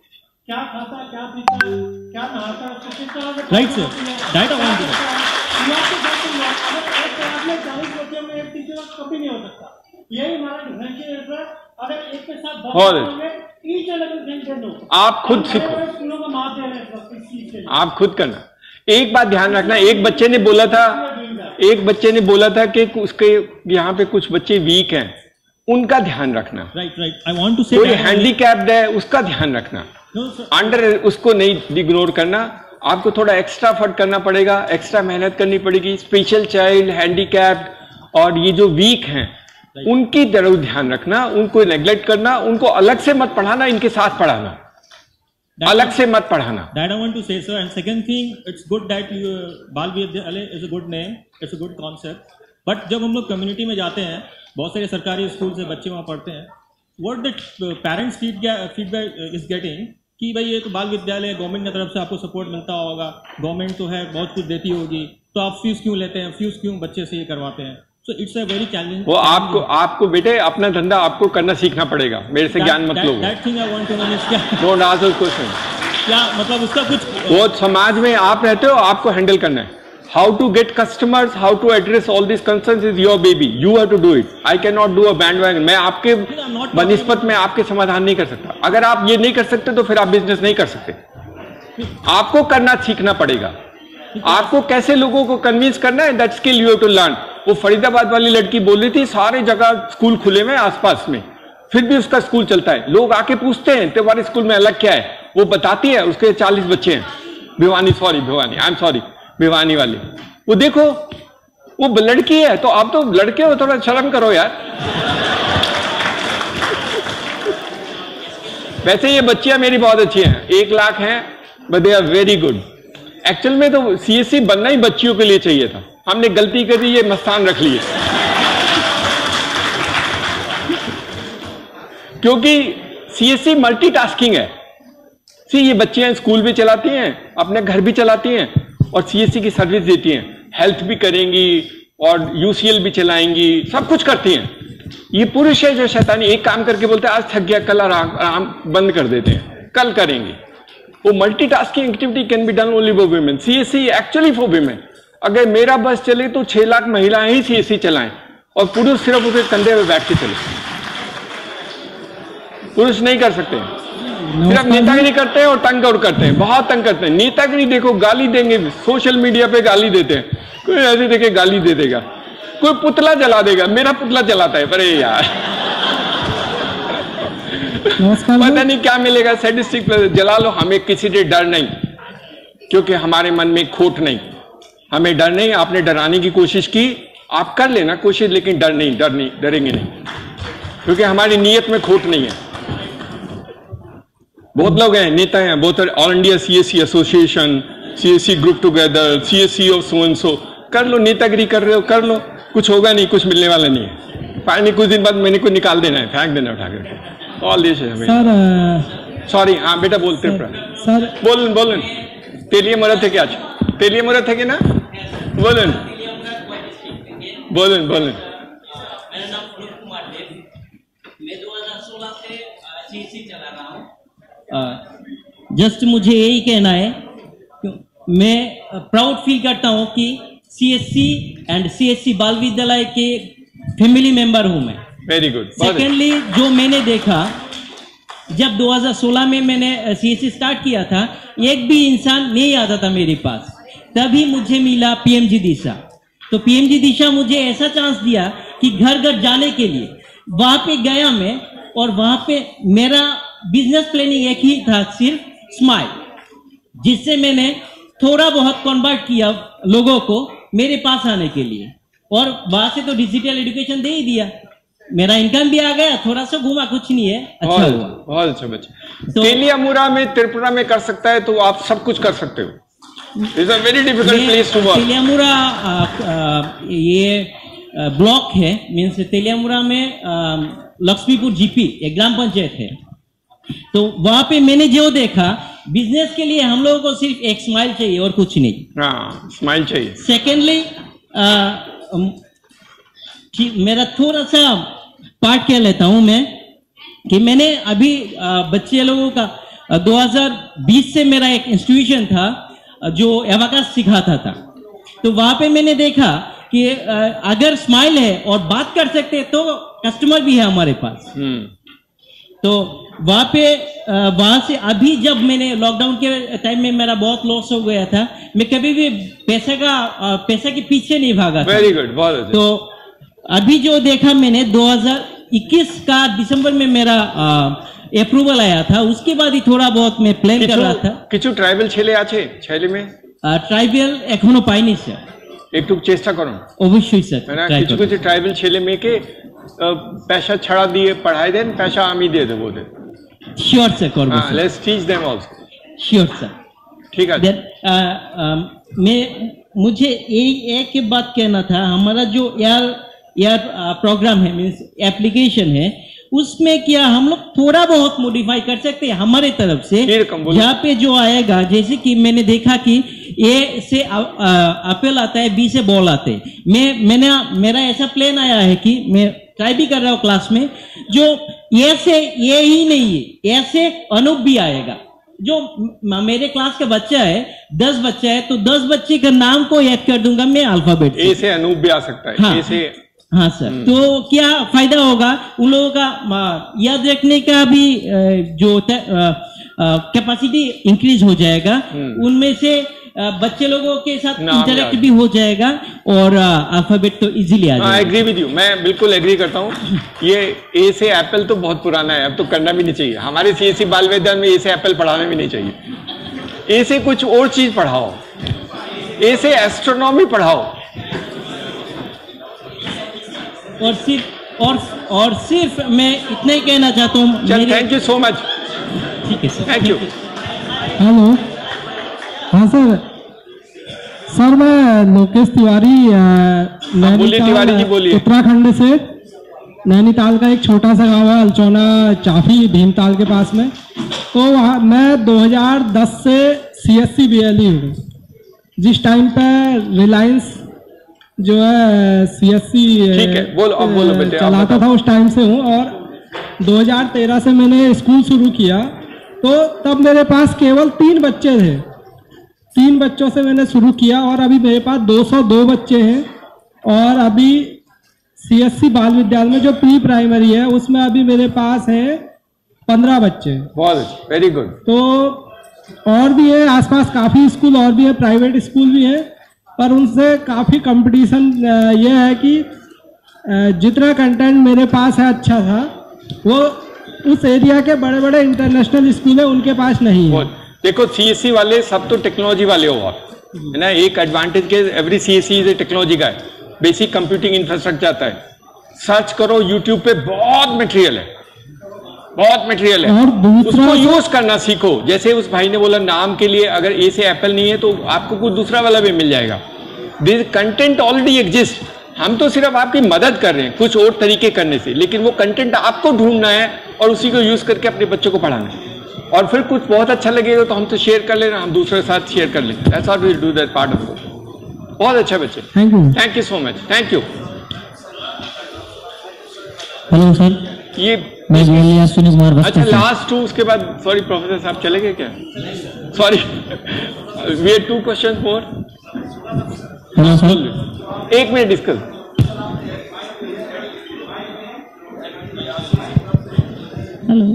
क्या खाता है, क्या पीता है, क्या नहाता है, उसको किस तरह से right sir that I want to know. एक क्लास में 40 बच्चों में एक टीचर कभी नहीं हो सकता, यही हमारा डिफरेंशिएटर है। अगर एक के साथ आप खुद सीखो, आप खुद करना। एक बात ध्यान रखना, एक बच्चे ने बोला था कि उसके यहाँ पे कुछ बच्चे वीक हैं, उनका ध्यान रखना। राइट, आई वांट टू से कोई हैंडीकैप्ड है उसका ध्यान रखना, अंडर उसको नहीं इग्नोर करना। आपको थोड़ा एक्स्ट्रा एफर्ट करना पड़ेगा, एक्स्ट्रा मेहनत करनी पड़ेगी। स्पेशल चाइल्ड, हैंडीकैप्ड और ये जो वीक हैं उनकी जरूर ध्यान रखना, उनको नेग्लेक्ट करना, उनको अलग से मत पढ़ाना, इनके साथ पढ़ाना, अलग से मत पढ़ाना। That I want to say, sir. And second thing, it's good that you Bal Vidyalaya is a good name, it's a good concept. But जब हम लोग कम्युनिटी में जाते हैं, बहुत सारे सरकारी स्कूल से बच्चे वहाँ पढ़ते हैं, what the parents feedback is getting कि भाई ये तो बाल विद्यालय गवर्नमेंट की तरफ से आपको सपोर्ट मिलता होगा, गवर्नमेंट तो है बहुत कुछ देती होगी, तो आप फीस क्यों लेते हैं, फीस क्यों बच्चे से ये करवाते हैं? So it's a very challenging. वो आपको बेटे अपना धंधा आपको करना सीखना पड़ेगा, मेरे से ज्ञान मत लो। That thing I want to know is क्या? Don't ask those questions. क्या मतलब उसका कुछ? वो समाज में आप रहते हो, आपको हैंडल करना है। How to get customers, how to address all these concerns is your baby. You have to do it. I cannot do a bandwagon. मैं आपके बनिस्पत में आपके समाधान नहीं कर सकता। अगर आप ये नहीं कर सकते तो फिर आप बिजनेस नहीं कर सकते। आपको करना सीखना पड़ेगा। आपको कैसे लोगों को कन्विंस करना है, that skill you have to learn. वो फरीदाबाद वाली लड़की बोल रही थी सारे जगह स्कूल खुले हुए आसपास में, फिर भी उसका स्कूल चलता है। लोग आके पूछते हैं तुम्हारे स्कूल में अलग क्या है, वो बताती है उसके 40 बच्चे हैं। भिवानी भिवानी वाली, वो देखो वो लड़की है, तो आप तो लड़के हो, थोड़ा शर्म करो यार। वैसे ये बच्चियां मेरी बहुत अच्छी हैं, 1 लाख हैं, but they are very good. Actual में तो सीएससी बनना ही बच्चियों के लिए चाहिए था, हमने गलती कर दी, ये मस्तान रख लिए। क्योंकि सीएससी मल्टीटास्किंग है। ये बच्चियां स्कूल भी चलाती हैं, अपने घर भी चलाती हैं और सीएससी की सर्विस देती हैं, हेल्थ भी करेंगी और यूसीएल भी चलाएंगी, सब कुछ करती हैं। ये पुरुष है जो शैतानी एक काम करके बोलते हैं आज थक गया, कल आराम बंद कर देते हैं, कल करेंगे। वो multitasking activity can be done only for women. CSC actually for women. अगर मेरा बस चले तो 6 लाख महिलाएं ही सीएससी चलाएं और पुरुष सिर्फ उसके कंधे पे बैठ के चले। पुरुष नहीं कर सकते, सिर्फ नेतागिरी करते हैं और तंग और करते हैं, बहुत तंग करते हैं। नेतागिरी देखो, गाली देंगे, सोशल मीडिया पे गाली देते हैं, कोई ऐसे देखे गाली दे देगा, कोई पुतला जला देगा, मेरा पुतला जलाता है, अरे यार पता नहीं क्या मिलेगा, सैडिस्टिक जला लो, हमें किसी से डर नहीं, क्योंकि हमारे मन में खोट नहीं, हमें डर नहीं। आपने डराने की कोशिश की, आप कर लेना कोशिश, लेकिन डर नहीं, डरेंगे नहीं, क्योंकि हमारी नीयत में खोट नहीं है। बहुत लोग हैं, नेता हैं, बहुत all India CSC association, CSC group together, CSC of so and so, कर लो, नेतागिरी कर रहे हो कर लो, कुछ होगा नहीं, कुछ मिलने वाला नहीं है। फाइनली कुछ दिन बाद मैंने को निकाल देना है, फेंक देना उठा कर। ऑल दिस है हमें। सॉरी, हाँ बेटा बोलते सर बोलन तेलिए मुहूर्त है क्या? आज तेलिए मुहूर्त है कि ना? बोलन। मेरा नाम फरूक कुमार देव, मैं 2016 से सीएससी चला रहा हूँ। जस्ट मुझे यही कहना है, मैं प्राउड फील करता हूँ कि सीएससी एंड सीएससी बाल विद्यालय के फैमिली मेंबर हूँ मैं। Very good. सेकेंडली, जो मैंने देखा जब 2016 में मैंने सीएससी स्टार्ट किया था, एक भी इंसान नहीं आता था मेरे पास, तभी मुझे मिला पीएमजी दिशा। तो पीएमजी दिशा मुझे ऐसा चांस दिया कि घर घर जाने के लिए, वहां पे गया मैं, और वहां पे मेरा बिजनेस प्लानिंग एक ही था, सिर्फ स्माइल, जिससे मैंने थोड़ा बहुत कन्वर्ट किया लोगों को मेरे पास आने के लिए, और वहां से तो डिजिटल एजुकेशन दे ही दिया, मेरा इनकम भी आ गया, थोड़ा सा घूमा, कुछ नहीं है, अच्छा हुआ। बहुत अच्छा बच्चा। तो तेलियामुरा में, त्रिपुरा में कर सकता है, तो आप सब कुछ कर सकते हो। It's a very difficult place to work. Teliamura ये ब्लॉक है, मीन्स तेलियामुरा में लक्ष्मीपुर जीपी एक ग्राम पंचायत है। तो वहां पे मैंने जो देखा, बिजनेस के लिए हम लोगों को सिर्फ एक स्माइल चाहिए और कुछ नहीं। हाँ, स्माइल चाहिए। सेकेंडली, मेरा थोड़ा सा पार्ट क्या लेता हूं मैं, कि मैंने अभी बच्चे लोगों का 2020 से मेरा एक इंस्टीट्यूशन था जो एबाकस सिखाता था। तो वहां पे मैंने देखा कि अगर स्माइल है और बात कर सकते हैं तो कस्टमर भी है हमारे पास। तो वहां से अभी जब मैंने लॉकडाउन के टाइम में मेरा बहुत लॉस हो गया था, मैं कभी भी पैसे के पीछे नहीं भागा था। वेरी गुड, बहुत अच्छा। तो अभी जो देखा मैंने 2021 का दिसंबर में मेरा अप्रूवल आया था, उसके बाद ही थोड़ा बहुत मैं प्लान कर रहा था। কিছু ট্রাইবেল ছেলে আছে ছেলে में? ট্রাইবেল এখনো পাইনি স্যার, একটু চেষ্টা করুন। অবশ্যই স্যার, কিছু কিছু ট্রাইবেল ছেলে মেয়েকে पैसा छड़ा दिए पढ़ाई दें, पैसा আমি দিয়ে দেব ওদের। শিওর স্যার, করব sir. Let's teach them also. Sure sir, ठीक है। मुझे एक बात कहना था, हमारा जो एयर प्रोग्राम है, मीन्स एप्लीकेशन है, उसमें क्या हम लोग थोड़ा बहुत मॉडिफाई कर सकते हैं हमारे तरफ से। यहाँ पे जो आएगा, जैसे कि मैंने देखा कि ए से एप्पल आता है, बी से बॉल आते हैं। मेरा ऐसा प्लान आया है कि मैं ट्राई भी कर रहा हूँ क्लास में, जो ए से ये ही नहीं है, ए से अनूप भी आएगा। जो मेरे क्लास का बच्चा है, 10 बच्चा है, तो 10 बच्चे का नाम को याद कर दूंगा मैं अल्फाबेट। ए से अनूप भी आ सकता है। हाँ, ए से हाँ सर। तो क्या फायदा होगा उन लोगों का, याद रखने का भी जो कैपेसिटी इंक्रीज हो जाएगा, उनमें से बच्चे लोगों के साथ इंटरेक्ट भी हो जाएगा, और अल्फाबेट तो इजीली आ जाएगा। आई एग्री विद यू, मैं बिल्कुल एग्री करता हूँ। ये ए से एप्पल तो बहुत पुराना है, अब तो करना भी नहीं चाहिए। हमारे सीएससी बाल विद्यालय में ए से एप्पल पढ़ाना भी नहीं चाहिए। ए से कुछ और चीज पढ़ाओ, ए से एस्ट्रोनॉमी पढ़ाओ, और सिर्फ मैं इतना ही कहना चाहता हूँ। Thank you so much. ठीक है सर, थैंक यू। हेलो, हाँ सर मैं लोकेश तिवारी, तिवारी जी बोलिए। उत्तराखंड से, नैनीताल का एक छोटा सा गांव है अलचौना चाफी, भीमताल के पास में। तो वहाँ मैं 2010 से सीएससी बीएलई हूँ। जिस टाइम पे रिलायंस जो है सीएससी चलाता था, उस टाइम से हूँ। और 2013 से मैंने स्कूल शुरू किया, तो तब मेरे पास केवल 3 बच्चे थे। 3 बच्चों से मैंने शुरू किया, और अभी मेरे पास 202 बच्चे हैं, और अभी सीएससी बाल विद्यालय में जो प्री प्राइमरी है उसमें अभी मेरे पास है 15 बच्चे। बहुत अच्छा, वेरी गुड। तो और भी है आसपास काफी स्कूल और भी है, प्राइवेट स्कूल भी है, पर उनसे काफी कंपटीशन ये है कि जितना कंटेंट मेरे पास है अच्छा था, वो उस एरिया के बड़े बड़े इंटरनेशनल स्कूल है उनके पास नहीं है। देखो सीएससी वाले सब तो टेक्नोलॉजी वाले हो आप, है ना। एक एडवांटेज के एवरी सीएससी इज टेक्नोलॉजी का है, बेसिक कंप्यूटिंग इंफ्रास्ट्रक्चर आता है। सर्च करो यूट्यूब पे, बहुत मटेरियल है, बहुत मटेरियल है। और उसको यूज करना सीखो। जैसे उस भाई ने बोला नाम के लिए अगर ए से एप्पल नहीं है तो आपको कुछ दूसरा वाला भी मिल जाएगा। दिस कंटेंट ऑलरेडी एग्जिस्ट, हम तो सिर्फ आपकी मदद कर रहे हैं कुछ और तरीके करने से, लेकिन वो कंटेंट आपको ढूंढना है और उसी को यूज करके अपने बच्चों को पढ़ाना है। और फिर कुछ बहुत अच्छा लगेगा तो हम तो शेयर कर लेना, हम दूसरे के साथ शेयर कर लेंगे। That's what we do that part of it. बहुत अच्छा बच्चे, thank you so much, thank you. Hello sir, ये मैं अश्विनी कुमार बस्तर। अच्छा लास्ट 2, उसके बाद सॉरी प्रोफेसर साहब चले गए क्या? Sorry, we have 2 question more. Hello sir, 1 minute discuss. Hello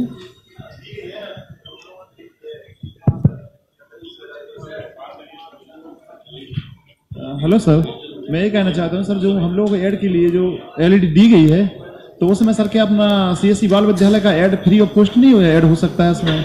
hello sir, मैं ये कहना चाहता हूँ सर, जो हम लोगों को ऐड के लिए जो एलईडी दी गई है तो उसमें सर क्या अपना सीएससी बाल विद्यालय का ऐड फ्री ऑफ कॉस्ट नहीं ऐड हो सकता है इसमें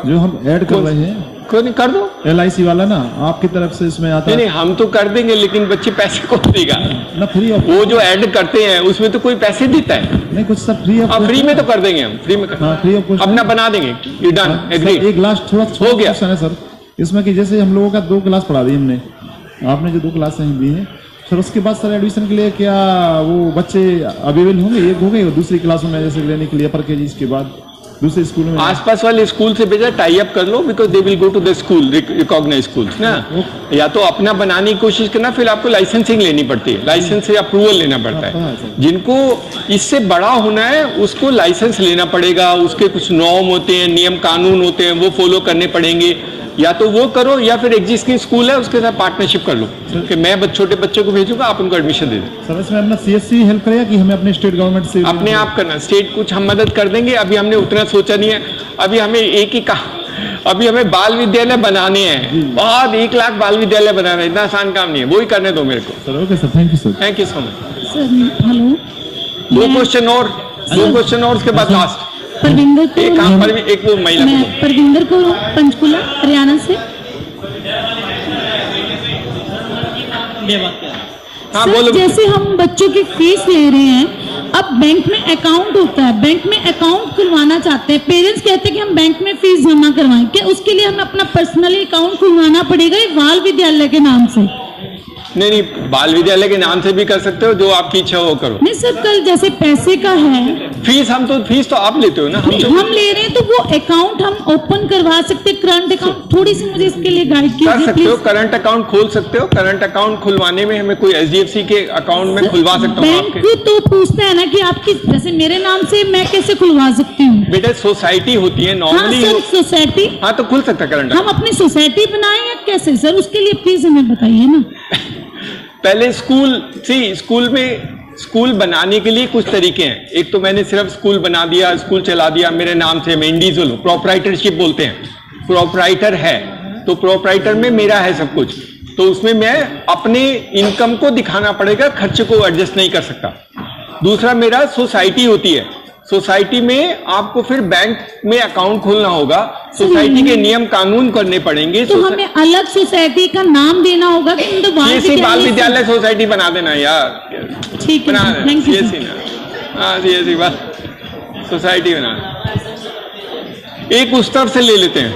जो हम ऐड कर रहे हैं? कोई नहीं, कर दो। LIC वाला ना आपकी तरफ से इसमें आता है। नहीं, हम तो कर देंगे, लेकिन बच्चे पैसे कौन देगा ना? फ्री ऑफ, वो जो ऐड करते हैं उसमें तो कोई पैसे देता है नहीं, कुछ सर फ्री ऑफ। फ्री में तो कर देंगे हम, फ्री में फ्री ऑफ कॉस्ट अपना बना देंगे। You done, agree. एक लास्ट थोड़ा हो गया है सर इसमें कि जैसे हम लोगों का 2 क्लास पढ़ा दी हमने, आपने जो 2 क्लासें दी हैं सर, उसके बाद सर एडमिशन के लिए क्या वो बच्चे अवेलेबल होंगे? एक हो गए और दूसरी क्लासों में जैसे लेने के लिए अपर केजी के बाद दूसरे स्कूल में? आसपास वाले स्कूल से भेजा, टाई अप कर लो, because they will go to the school, recognise schools ना। या तो अपना बनाने की कोशिश करना, फिर आपको लाइसेंसिंग लेनी पड़ती है, लाइसेंस से अप्रूवल लेना पड़ता है। जिनको इससे बड़ा होना है उसको लाइसेंस लेना पड़ेगा, उसके कुछ नॉर्म होते हैं, नियम कानून होते हैं, वो फॉलो करने पड़ेंगे। या तो वो करो या फिर एग्जिस्टिंग स्कूल है उसके साथ पार्टनरशिप कर लो कि मैं छोटे बच्चों को भेजूंगा, आप उनको एडमिशन दे दें। सर इसमें अपना सीएससी हेल्प करेगा कि हमें अपने स्टेट गवर्नमेंट से? अपने आप करना, स्टेट कुछ हम मदद कर देंगे। अभी हमने उतना सोचा नहीं है, अभी हमें एक ही अभी हमें बाल विद्यालय बनाने हैं, बहुत 1 लाख बाल विद्यालय बनाना है, इतना आसान काम नहीं है, वो ही करने दो मेरे को। Sir okay sir, thank you sir. Thank you so much. Sir hello, 2 question और, 2 क्वेश्चन और उसके बाद लास्ट। परविंदर को, एक वो महिला, मैं परविंदर को, पंचकुला हरियाणा से। हाँ बोलो। जैसे हम बच्चों की फीस ले रहे हैं, अब बैंक में अकाउंट होता है, बैंक में अकाउंट खुलवाना चाहते हैं, पेरेंट्स कहते हैं कि हम बैंक में फीस जमा करवाएं, क्या उसके लिए हमें अपना पर्सनली अकाउंट खुलवाना पड़ेगा या बाल विद्यालय के नाम से? नहीं, बाल विद्यालय के नाम से भी कर सकते हो, जो आपकी इच्छा हो करो। नहीं सर, कल जैसे पैसे का है, फीस तो आप लेते हो ना, हम ले रहे हैं, तो वो अकाउंट हम ओपन करवा सकते हैं, करंट अकाउंट? थोड़ी सी मुझे इसके लिए गाइड कीजिए। कर सकते हो, करंट अकाउंट खोल सकते हो। करंट अकाउंट खुलवाने में हमें कोई HDFC के अकाउंट में खुलवा सकता हूँ। बैंक तो पूछता है ना कि आपकी, जैसे मेरे नाम से मैं कैसे खुलवा सकती हूँ? बेटा सोसाइटी होती है नॉर्मली। सोसाइटी, हाँ तो खुल सकता है करंट। हम अपनी सोसाइटी बनाए या कैसे सर? उसके लिए प्लीज हमें बताइए ना। पहले स्कूल में स्कूल बनाने के लिए कुछ तरीके हैं। एक तो मैंने सिर्फ स्कूल बना दिया, स्कूल चला दिया मेरे नाम से, मैं इंडिविजुअल हूँ, प्रोप्राइटरशिप बोलते हैं, प्रोप्राइटर है, तो प्रोप्राइटर में मेरा है सब कुछ, तो उसमें मैं अपने इनकम को दिखाना पड़ेगा, खर्चे को एडजस्ट नहीं कर सकता। दूसरा मेरा सोसाइटी होती है, सोसाइटी में आपको फिर बैंक में अकाउंट खोलना होगा, सोसाइटी के नियम कानून करने पड़ेंगे। तो हमें अलग सोसाइटी का नाम देना होगा कि बाल विद्यालय सोसाइटी बना देना यार, ठीक है, थैंक यू। सीएससी बाल सोसाइटी बना, एक उस तरफ से ले लेते हैं,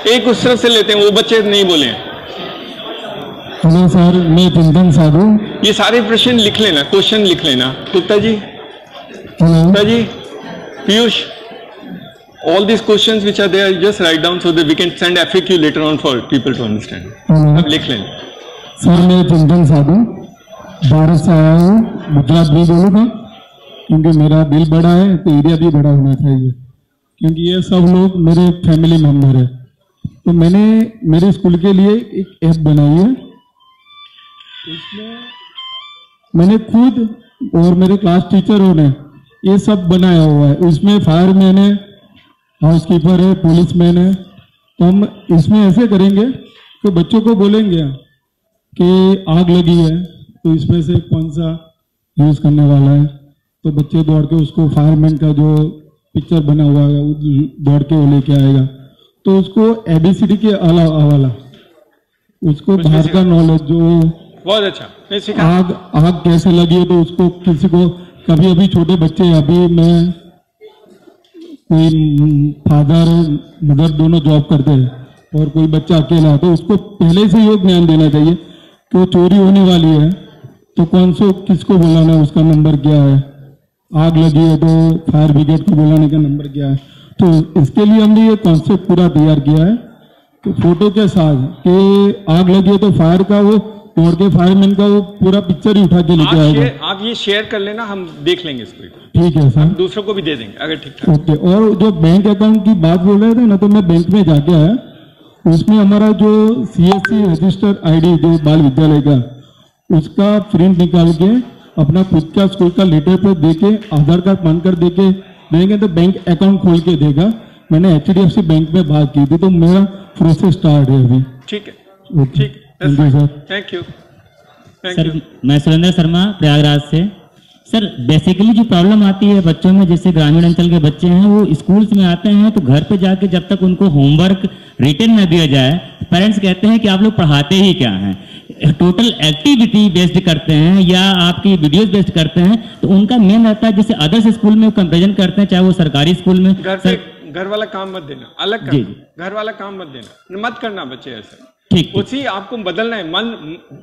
एक उस तरफ से लेते हैं, वो बच्चे नहीं बोले हैं। हेलो सर, मैं चिंतन साधु। ये सारे प्रश्न लिख लेना, क्वेश्चन लिख लेना। Gupta ji, Piyush, all these questions which are there, just write down so that we can send FAQ later on for people to understand. अब लिख लें। सर मैं चिंतन साधु भारत से आया हूँ, गुजरात नहीं बोलूँगा क्योंकि मेरा दिल बड़ा है, तो एरिया भी बड़ा होना चाहिए, क्योंकि ये सब लोग मेरे फैमिली मेंबर है। तो मैंने मेरे स्कूल के लिए एक ऐप बनाई है, इसमें मैंने खुद और मेरे क्लास टीचरों ने ये सब बनाया हुआ है। उसमें फायरमैन है, हाउसकीपर है, पुलिसमैन है। तो हम इसमें ऐसे करेंगे कि बच्चों को बोलेंगे कि आग लगी है तो इसमें से कौन सा यूज करने वाला है, तो बच्चे दौड़ के उसको फायरमैन का जो पिक्चर बना हुआ है दौड़ के वो लेके आएगा। तो उसको ABCD के हवाला, उसको बाहर का नॉलेज जो बहुत अच्छा आग कैसे लगी है, तो उसको किसी को कभी अभी छोटे बच्चे, अभी मैं कोई फादर मदर दोनों जॉब करते हैं और कोई बच्चा अकेला है, तो उसको पहले से ही ज्ञान देना चाहिए कि वो चोरी होने वाली है तो कौन से किसको बुलाना है, उसका नंबर क्या है, आग लगी है तो फायर ब्रिगेड को बुलाने का नंबर क्या है। तो इसके लिए हमने ये कॉन्सेप्ट पूरा तैयार किया है, तो फोटो के साथ कि आग लगी है तो फायर का वो तोड़ के फायरमैन का वो पूरा पिक्चर ही उठा के लेके आएगा। आप ये शेयर कर लेना, हम देख लेंगे इसको। ठीक है सर, दूसरों को भी दे देंगे अगर ठीक ठाक। ओके। और जो बैंक अकाउंट की बात बोल रहे थे ना, तो मैं बैंक में जाके आया, उसमें हमारा जो CSC रजिस्टर्ड ID जो बाल विद्यालय का, उसका प्रिंट निकाल के अपना खुद का स्कूल का लेटर पे देके, आधार कार्ड पैन कार्ड देके देंगे तो बैंक अकाउंट खोल के देगा। मैंने HDFC बैंक में बात की थी, तो मेरा प्रोसेस स्टार्ट है अभी। ठीक है, ठीक, thank you sir. Thank you. Sir मैं सुरेंद्र शर्मा प्रयागराज से। सर बेसिकली जो प्रॉब्लम आती है बच्चों में, जैसे ग्रामीण अंचल के बच्चे हैं वो स्कूल्स में आते हैं तो घर पे जाके जब तक उनको होमवर्क रिटर्न न दिया जाए, पेरेंट्स कहते हैं कि आप लोग पढ़ाते ही क्या हैं, टोटल एक्टिविटी बेस्ड करते हैं या आपकी वीडियोस बेस्ड करते हैं। तो उनका मेन रहता है, जैसे अदर्स स्कूल में कंपेरिजन करते हैं, चाहे वो सरकारी स्कूल में। घर वाला काम मत देना, अलग करना, घर वाला काम मत देना, मत करना बच्चे ऐसा। ठीक, उसी आपको बदलना है, मन,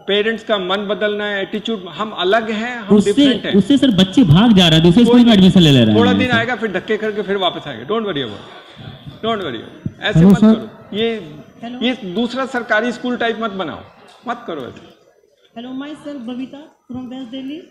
पेरेंट्स का मन बदलना है, एटीट्यूड। हम अलग हैं, हम डिफरेंट हैं। उससे सर बच्चे भाग जा रहे हैं, दूसरे स्कूल में एडमिशन ले रहे हैं। थोड़ा दिन आएगा फिर धक्के करके फिर वापस आएगा। Don't worry about, don't worry, ऐसे मत करो। ये दूसरा सरकारी स्कूल टाइप मत बनाओ, मत करो ऐसे। Hello, myself Babita from west Delhi.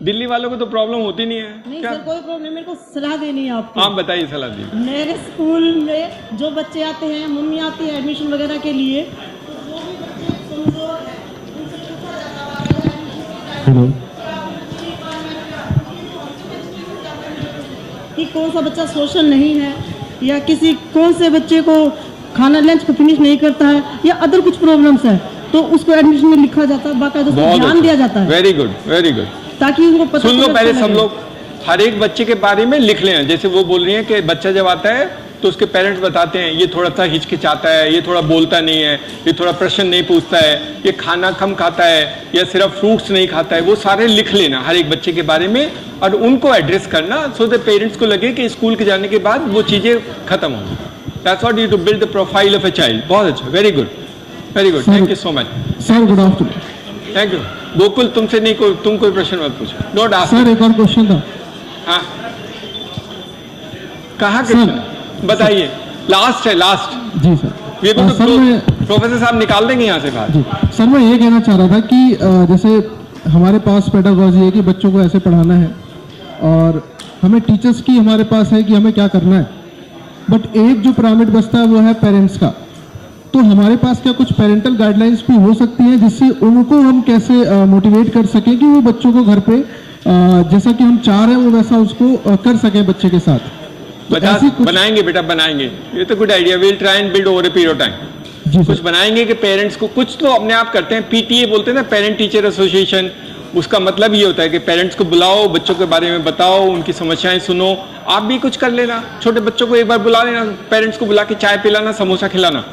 Delhi वालों को तो प्रॉब्लम होती नहीं है। नहीं सर, कोई प्रॉब्लम नहीं, मेरे को सलाह देनी है आपको। आप बताइए सलाह दी। मेरे स्कूल में जो बच्चे आते हैं, मम्मी आती है एडमिशन वगैरह के लिए, तो जो भी बच्चे कमजोर हैं उनसे पूछा जाता है कि कौन सा बच्चा सोशल नहीं है, या किसी कौन से बच्चे को खाना लंच को फिनिश नहीं करता है, या अदर कुछ प्रॉब्लम्स है, तो उसको एडमिशन में लिखा जाता है, बाकायदा उसको ध्यान दिया जाता है। Very good, very good. ताकि उनको पता सुन लो पहले सब लोग, हर एक बच्चे के बारे में लिख लें। जैसे वो बोल रही है कि बच्चा जब आता है तो उसके पेरेंट्स बताते हैं ये थोड़ा सा हिचकिचाता है, ये थोड़ा बोलता नहीं है, ये थोड़ा प्रश्न नहीं पूछता है, ये खाना कम खाता है, या सिर्फ फ्रूट्स नहीं खाता है। वो सारे लिख लेना हर एक बच्चे के बारे में और उनको एड्रेस करना, सो द पेरेंट्स को लगे कि स्कूल के जाने के बाद वो चीजें खत्म होंगी। That's what you to build the profile of a child. बहुत अच्छा, very good, very good, thank you so much sir. Good afternoon. Thank you. Gokul तुमसे नहीं, तुम कोई प्रश्न मत पूछो। नोट आस्क सर, एक और क्वेश्चन था। हाँ, कहाँ क्वेश्चन बताइए। लास्ट है, लास्ट। जी सर। ये तो प्रोफेसर साहब निकाल देंगे यहाँ से बाहर। जी सर, मैं ये कहना चाह रहा था कि जैसे हमारे पास पेडागॉजी है कि बच्चों को ऐसे पढ़ाना है और हमें टीचर्स की हमारे पास है कि हमें क्या करना है, बट एक जो पिरामिड बचता है वो है पेरेंट्स का। तो हमारे पास क्या कुछ पेरेंटल गाइडलाइंस भी हो सकती हैं जिससे उनको हम कैसे मोटिवेट कर सकें कि वो बच्चों को घर पे जैसा कि हम चाह रहे हैं वो वैसा उसको कर सके बच्चे के साथ। तो बनाएंगे बेटा, बनाएंगे। ये तो good idea. Will try and build over a period of time. कुछ बनाएंगे कि पेरेंट्स को, कुछ तो अपने आप करते हैं, PTA बोलते हैं ना, पेरेंट टीचर एसोसिएशन। उसका मतलब ये होता है कि पेरेंट्स को बुलाओ, बच्चों के बारे में बताओ, उनकी समस्याएं सुनो। आप भी कुछ कर लेना, छोटे बच्चों को एक बार बुला लेना, पेरेंट्स को बुला के चाय पिलाना, समोसा खिलाना।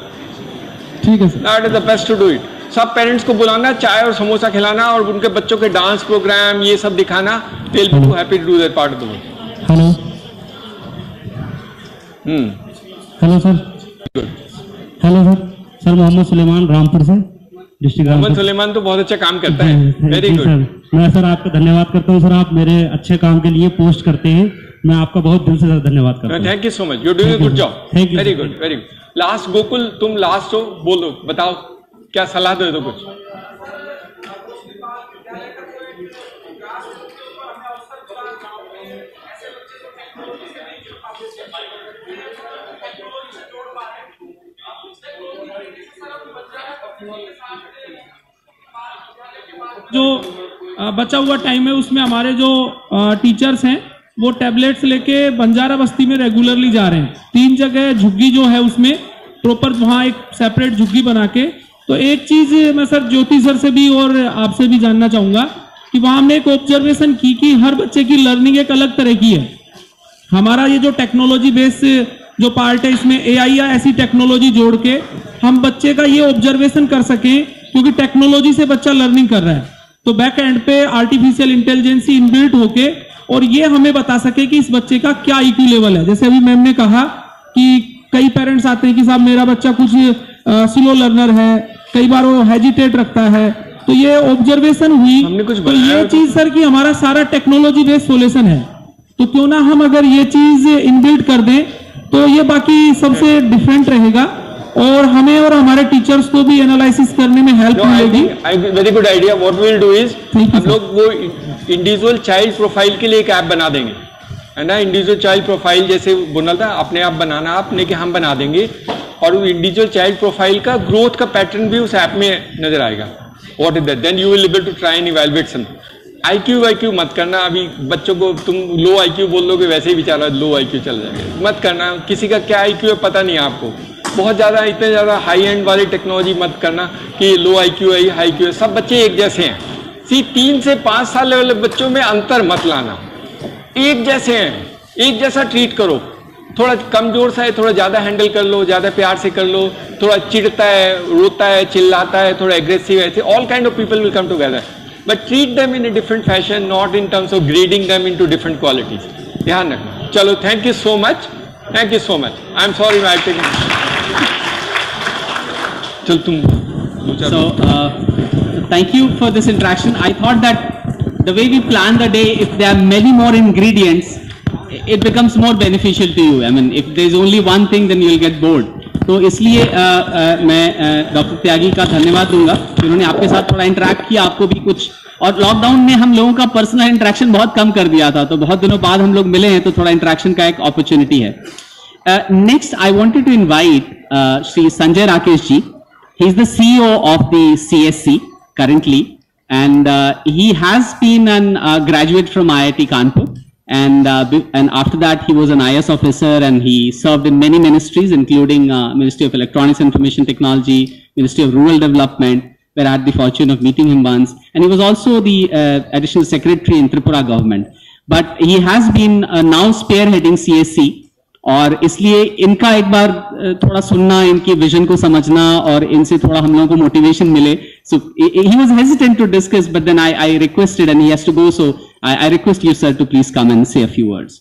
ठीक है sir, that is the best to do it. सब पेरेंट्स को बुलाना, चाय और समोसा खिलाना और उनके बच्चों के डांस प्रोग्राम ये सब दिखाना। They will be too happy to do that part of the work. Hello. Hello sir. Good. Hello sir. Sir Mohammad Sulaiman Rampur से, डिस्ट्रिक्ट। मोहम्मद सुलेमान तो बहुत अच्छा काम करता है। Very good. मैं सर आपका धन्यवाद करता हूँ सर, आप मेरे अच्छे काम के लिए पोस्ट करते हैं, मैं आपका बहुत दिल से सर धन्यवाद करता हूँ। Thank you so much, you doing a good job. Very good, very good. Last Gokul, तुम लास्ट हो, बोलो, बताओ क्या सलाह दे दो कुछ। जो बचा हुआ टाइम है उसमें हमारे जो टीचर्स हैं वो टैबलेट्स लेके बंजारा बस्ती में रेगुलरली जा रहे हैं। 3 जगह झुग्गी जो है उसमें प्रॉपर वहाँ एक सेपरेट झुग्गी बना के। तो एक चीज मैं सर ज्योति सर से भी और आपसे भी जानना चाहूंगा कि वहां हमने एक ऑब्जर्वेशन की कि हर बच्चे की लर्निंग एक अलग तरह की है। हमारा ये जो टेक्नोलॉजी बेस्ड जो पार्ट है इसमें AI या ऐसी टेक्नोलॉजी जोड़ के हम बच्चे का ये ऑब्जर्वेशन कर सकें, क्योंकि टेक्नोलॉजी से बच्चा लर्निंग कर रहा है तो बैक एंड पे आर्टिफिशियल इंटेलिजेंस इनबिल्ट होके और ये हमें बता सके कि इस बच्चे का क्या IQ लेवल है। जैसे अभी मैम ने कहा कि कई पेरेंट्स आते हैं कि साहब मेरा बच्चा कुछ स्लो लर्नर है, कई बार वो हेजिटेट रखता है, तो ये ऑब्जर्वेशन हुई। तो ये चीज सर कि हमारा सारा टेक्नोलॉजी बेस्ड सॉल्यूशन है, तो क्यों ना हम अगर ये चीज इनबिल्ट कर दें तो ये बाकी सबसे डिफरेंट रहेगा और हमें और हमारे टीचर्स को भी एनालिसिस करने में हेल्प मिलेगी। Very good idea. What we will do is हम लोग वो इंडिविजुअल चाइल्ड प्रोफाइल के लिए एक ऐप बना देंगे, है ना। इंडिविजुअल चाइल्ड प्रोफाइल जैसे बोला था अपने आप बनाना आपने कि हम बना देंगे और वो इंडिविजुअल चाइल्ड प्रोफाइल का ग्रोथ का पैटर्न भी उस ऐप में नजर आएगा। What is that, then you will able to try and evaluate something. IQ मत करना, अभी बच्चों को तुम लो IQ बोल दोगे वैसे ही बेचारा लो IQ चल जाएगा। मत करना, किसी का क्या IQ है पता नहीं है आपको। बहुत ज़्यादा इतने ज़्यादा हाई एंड वाली टेक्नोलॉजी मत करना कि लो IQ है हाई IQ है। सब बच्चे एक जैसे हैं। 3 से 5 साल वाले बच्चों में अंतर मत लाना, एक जैसे हैं, एक जैसा ट्रीट करो। थोड़ा कमजोर सा है थोड़ा ज़्यादा हैंडल कर लो, ज़्यादा प्यार से कर लो, थोड़ा चिढ़ता है, रोता है, चिल्लाता है, थोड़ा एग्रेसिव है, all kind of people will come together, but treat them in a different fashion, not in terms of grading them into different qualities. ध्यान रखना। चलो, thank you so much, thank you so much. I am sorry I taking. चल तुम। So thank you for this interaction. I thought that the way we plan the day, if there are many more ingredients, it becomes more beneficial to you. I mean, if there is only one thing, then you will get bored. तो इसलिए मैं doctor त्यागी का धन्यवाद दूंगा कि उन्होंने आपके साथ थोड़ा इंटरेक्ट किया, आपको भी कुछ। और लॉकडाउन ने हम लोगों का पर्सनल इंटरेक्शन बहुत कम कर दिया था, तो बहुत दिनों बाद हम लोग मिले हैं, तो थोड़ा इंटरेक्शन का एक अपॉर्चुनिटी है। Next I wanted to invite Shri Sanjay Rakesh ji. He is the CEO of the CSC currently, and he has been a graduate from IIT Kanpur, and after that he was an IS officer, and he served in many ministries, including Ministry of Electronics and Information Technology, Ministry of Rural Development, where I had the fortune of meeting him once, and he was also the additional secretary in Tripura government. But he has been now spearheading CSC. और इसलिए इनका एक बार थोड़ा सुनना, इनकी vision को समझना और इनसे थोड़ा हम लोगों को मोटिवेशन मिले। So he was hesitant to discuss, but then I requested and he has to go, so I request you sir to please come and say a few words.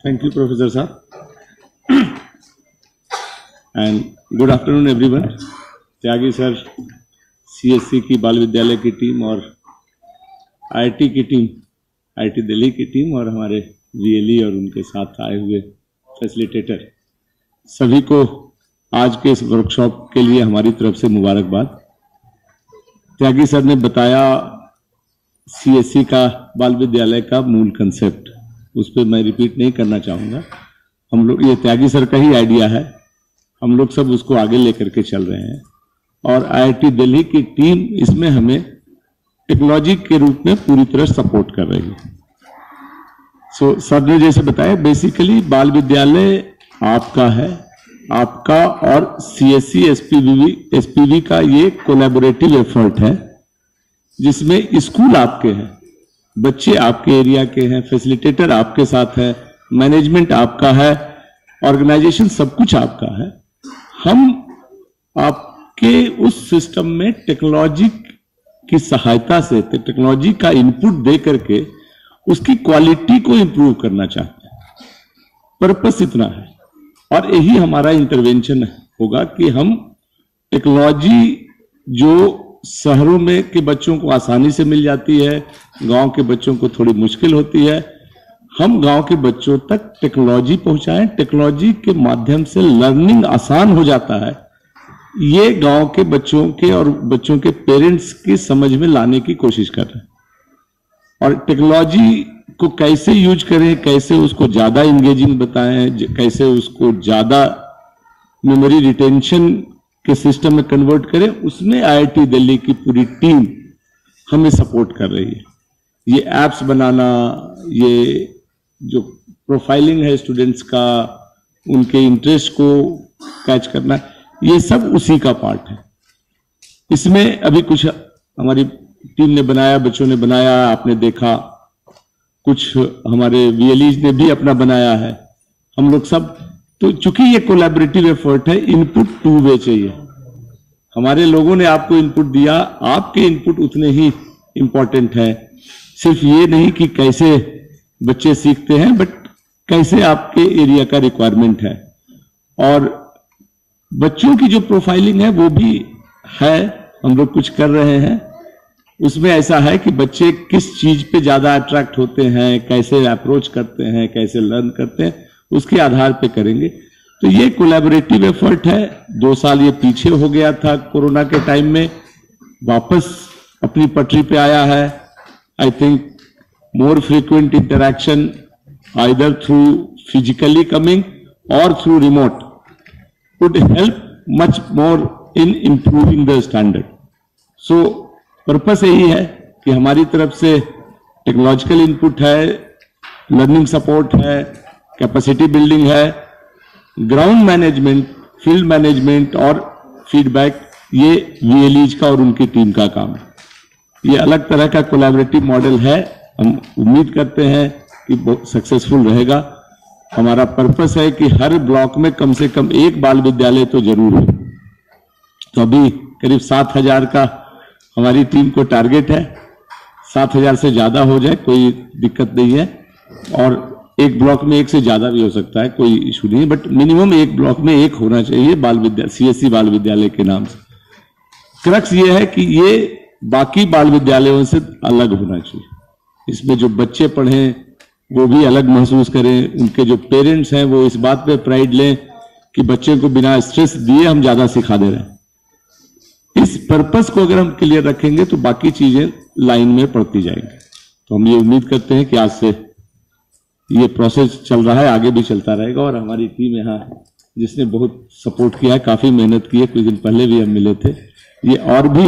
Thank you professor साहब, and good afternoon everyone. Tyagi sir, CSC की बाल विद्यालय की team और IIT की team, IIT Delhi की team और हमारे VLE और उनके साथ आए हुए फैसिलिटेटर, सभी को आज के इस वर्कशॉप के लिए हमारी तरफ से मुबारकबाद। त्यागी सर ने बताया CSC का बाल विद्यालय का मूल कंसेप्ट, उस पर मैं रिपीट नहीं करना चाहूँगा। हम लोग, ये त्यागी सर का ही आइडिया है, हम लोग सब उसको आगे लेकर के चल रहे हैं और IIT दिल्ली की टीम इसमें हमें टेक्नोलॉजी के रूप में पूरी तरह सपोर्ट कर रही है। सो सर ने जैसे बताया, बेसिकली बाल विद्यालय आपका है, आपका और CSC SPV का ये कोलैबोरेटिव एफर्ट है, जिसमें स्कूल आपके हैं, बच्चे आपके एरिया के हैं, फैसिलिटेटर आपके साथ है, मैनेजमेंट आपका है, ऑर्गेनाइजेशन सब कुछ आपका है। हम आपके उस सिस्टम में टेक्नोलॉजी की सहायता से, टेक्नोलॉजी का इनपुट दे करके उसकी क्वालिटी को इंप्रूव करना चाहते हैं। पर्पस इतना है और यही हमारा इंटरवेंशन होगा कि हम टेक्नोलॉजी जो शहरों में के बच्चों को आसानी से मिल जाती है, गांव के बच्चों को थोड़ी मुश्किल होती है, हम गांव के बच्चों तक टेक्नोलॉजी पहुंचाएं। टेक्नोलॉजी के माध्यम से लर्निंग आसान हो जाता है, ये गांव के बच्चों के और बच्चों के पेरेंट्स की समझ में लाने की कोशिश कर रहे हैं। और टेक्नोलॉजी को कैसे यूज करें, कैसे उसको ज्यादा इंगेजिंग बताएं, कैसे उसको ज्यादा मेमोरी रिटेंशन के सिस्टम में कन्वर्ट करें, उसमें IIT दिल्ली की पूरी टीम हमें सपोर्ट कर रही है। ये एप्स बनाना, ये जो प्रोफाइलिंग है स्टूडेंट्स का, उनके इंटरेस्ट को कैच करना, ये सब उसी का पार्ट है। इसमें अभी कुछ हमारी टीम ने बनाया, बच्चों ने बनाया, आपने देखा, कुछ हमारे VLEs ने भी अपना बनाया है, हम लोग सब। तो चूंकि ये कोलैबोरेटिव एफर्ट है, इनपुट 2 वे चाहिए। हमारे लोगों ने आपको इनपुट दिया, आपके इनपुट उतने ही इंपॉर्टेंट है। सिर्फ ये नहीं कि कैसे बच्चे सीखते हैं, बट कैसे आपके एरिया का रिक्वायरमेंट है। और बच्चों की जो प्रोफाइलिंग है वो भी है, हम लोग कुछ कर रहे हैं। उसमें ऐसा है कि बच्चे किस चीज पे ज्यादा अट्रैक्ट होते हैं, कैसे अप्रोच करते हैं, कैसे लर्न करते हैं, उसके आधार पे करेंगे। तो ये कोलैबोरेटिव एफर्ट है। 2 साल ये पीछे हो गया था कोरोना के टाइम में, वापस अपनी पटरी पे आया है। I think more frequent interaction either through physically coming or through remote would help much more in improving the standard. So purpose यही है कि हमारी तरफ से टेक्नोलॉजिकल इनपुट है, लर्निंग सपोर्ट है, कैपेसिटी बिल्डिंग है, ग्राउंड मैनेजमेंट, फील्ड मैनेजमेंट और फीडबैक, ये VLEs का और उनकी टीम का काम है। ये अलग तरह का कोलैबोरेटिव मॉडल है। हम उम्मीद करते हैं कि बहुत सक्सेसफुल रहेगा। हमारा पर्पस है कि हर ब्लॉक में कम से कम एक बाल विद्यालय तो जरूर हो। तो अभी करीब 7,000 का हमारी टीम को टारगेट है। 7,000 से ज्यादा हो जाए कोई दिक्कत नहीं है, और एक ब्लॉक में एक से ज्यादा भी हो सकता है, कोई इशू नहीं, बट मिनिमम एक ब्लॉक में एक होना चाहिए बाल विद्यालय, CSE बाल विद्यालय के नाम से। क्रक्स ये है कि ये बाकी बाल विद्यालयों से अलग होना चाहिए। इसमें जो बच्चे पढ़ें वो भी अलग महसूस करें, उनके जो पेरेंट्स हैं वो इस बात पे प्राइड लें कि बच्चे को बिना स्ट्रेस दिए हम ज्यादा सिखा दे रहे हैं। इस पर्पस को अगर हम क्लियर रखेंगे तो बाकी चीजें लाइन में पड़ती जाएंगी। तो हम ये उम्मीद करते हैं कि आज से ये प्रोसेस चल रहा है, आगे भी चलता रहेगा। और हमारी टीम यहाँ जिसने बहुत सपोर्ट किया है, काफी मेहनत की है, कुछ दिन पहले भी हम मिले थे, ये और भी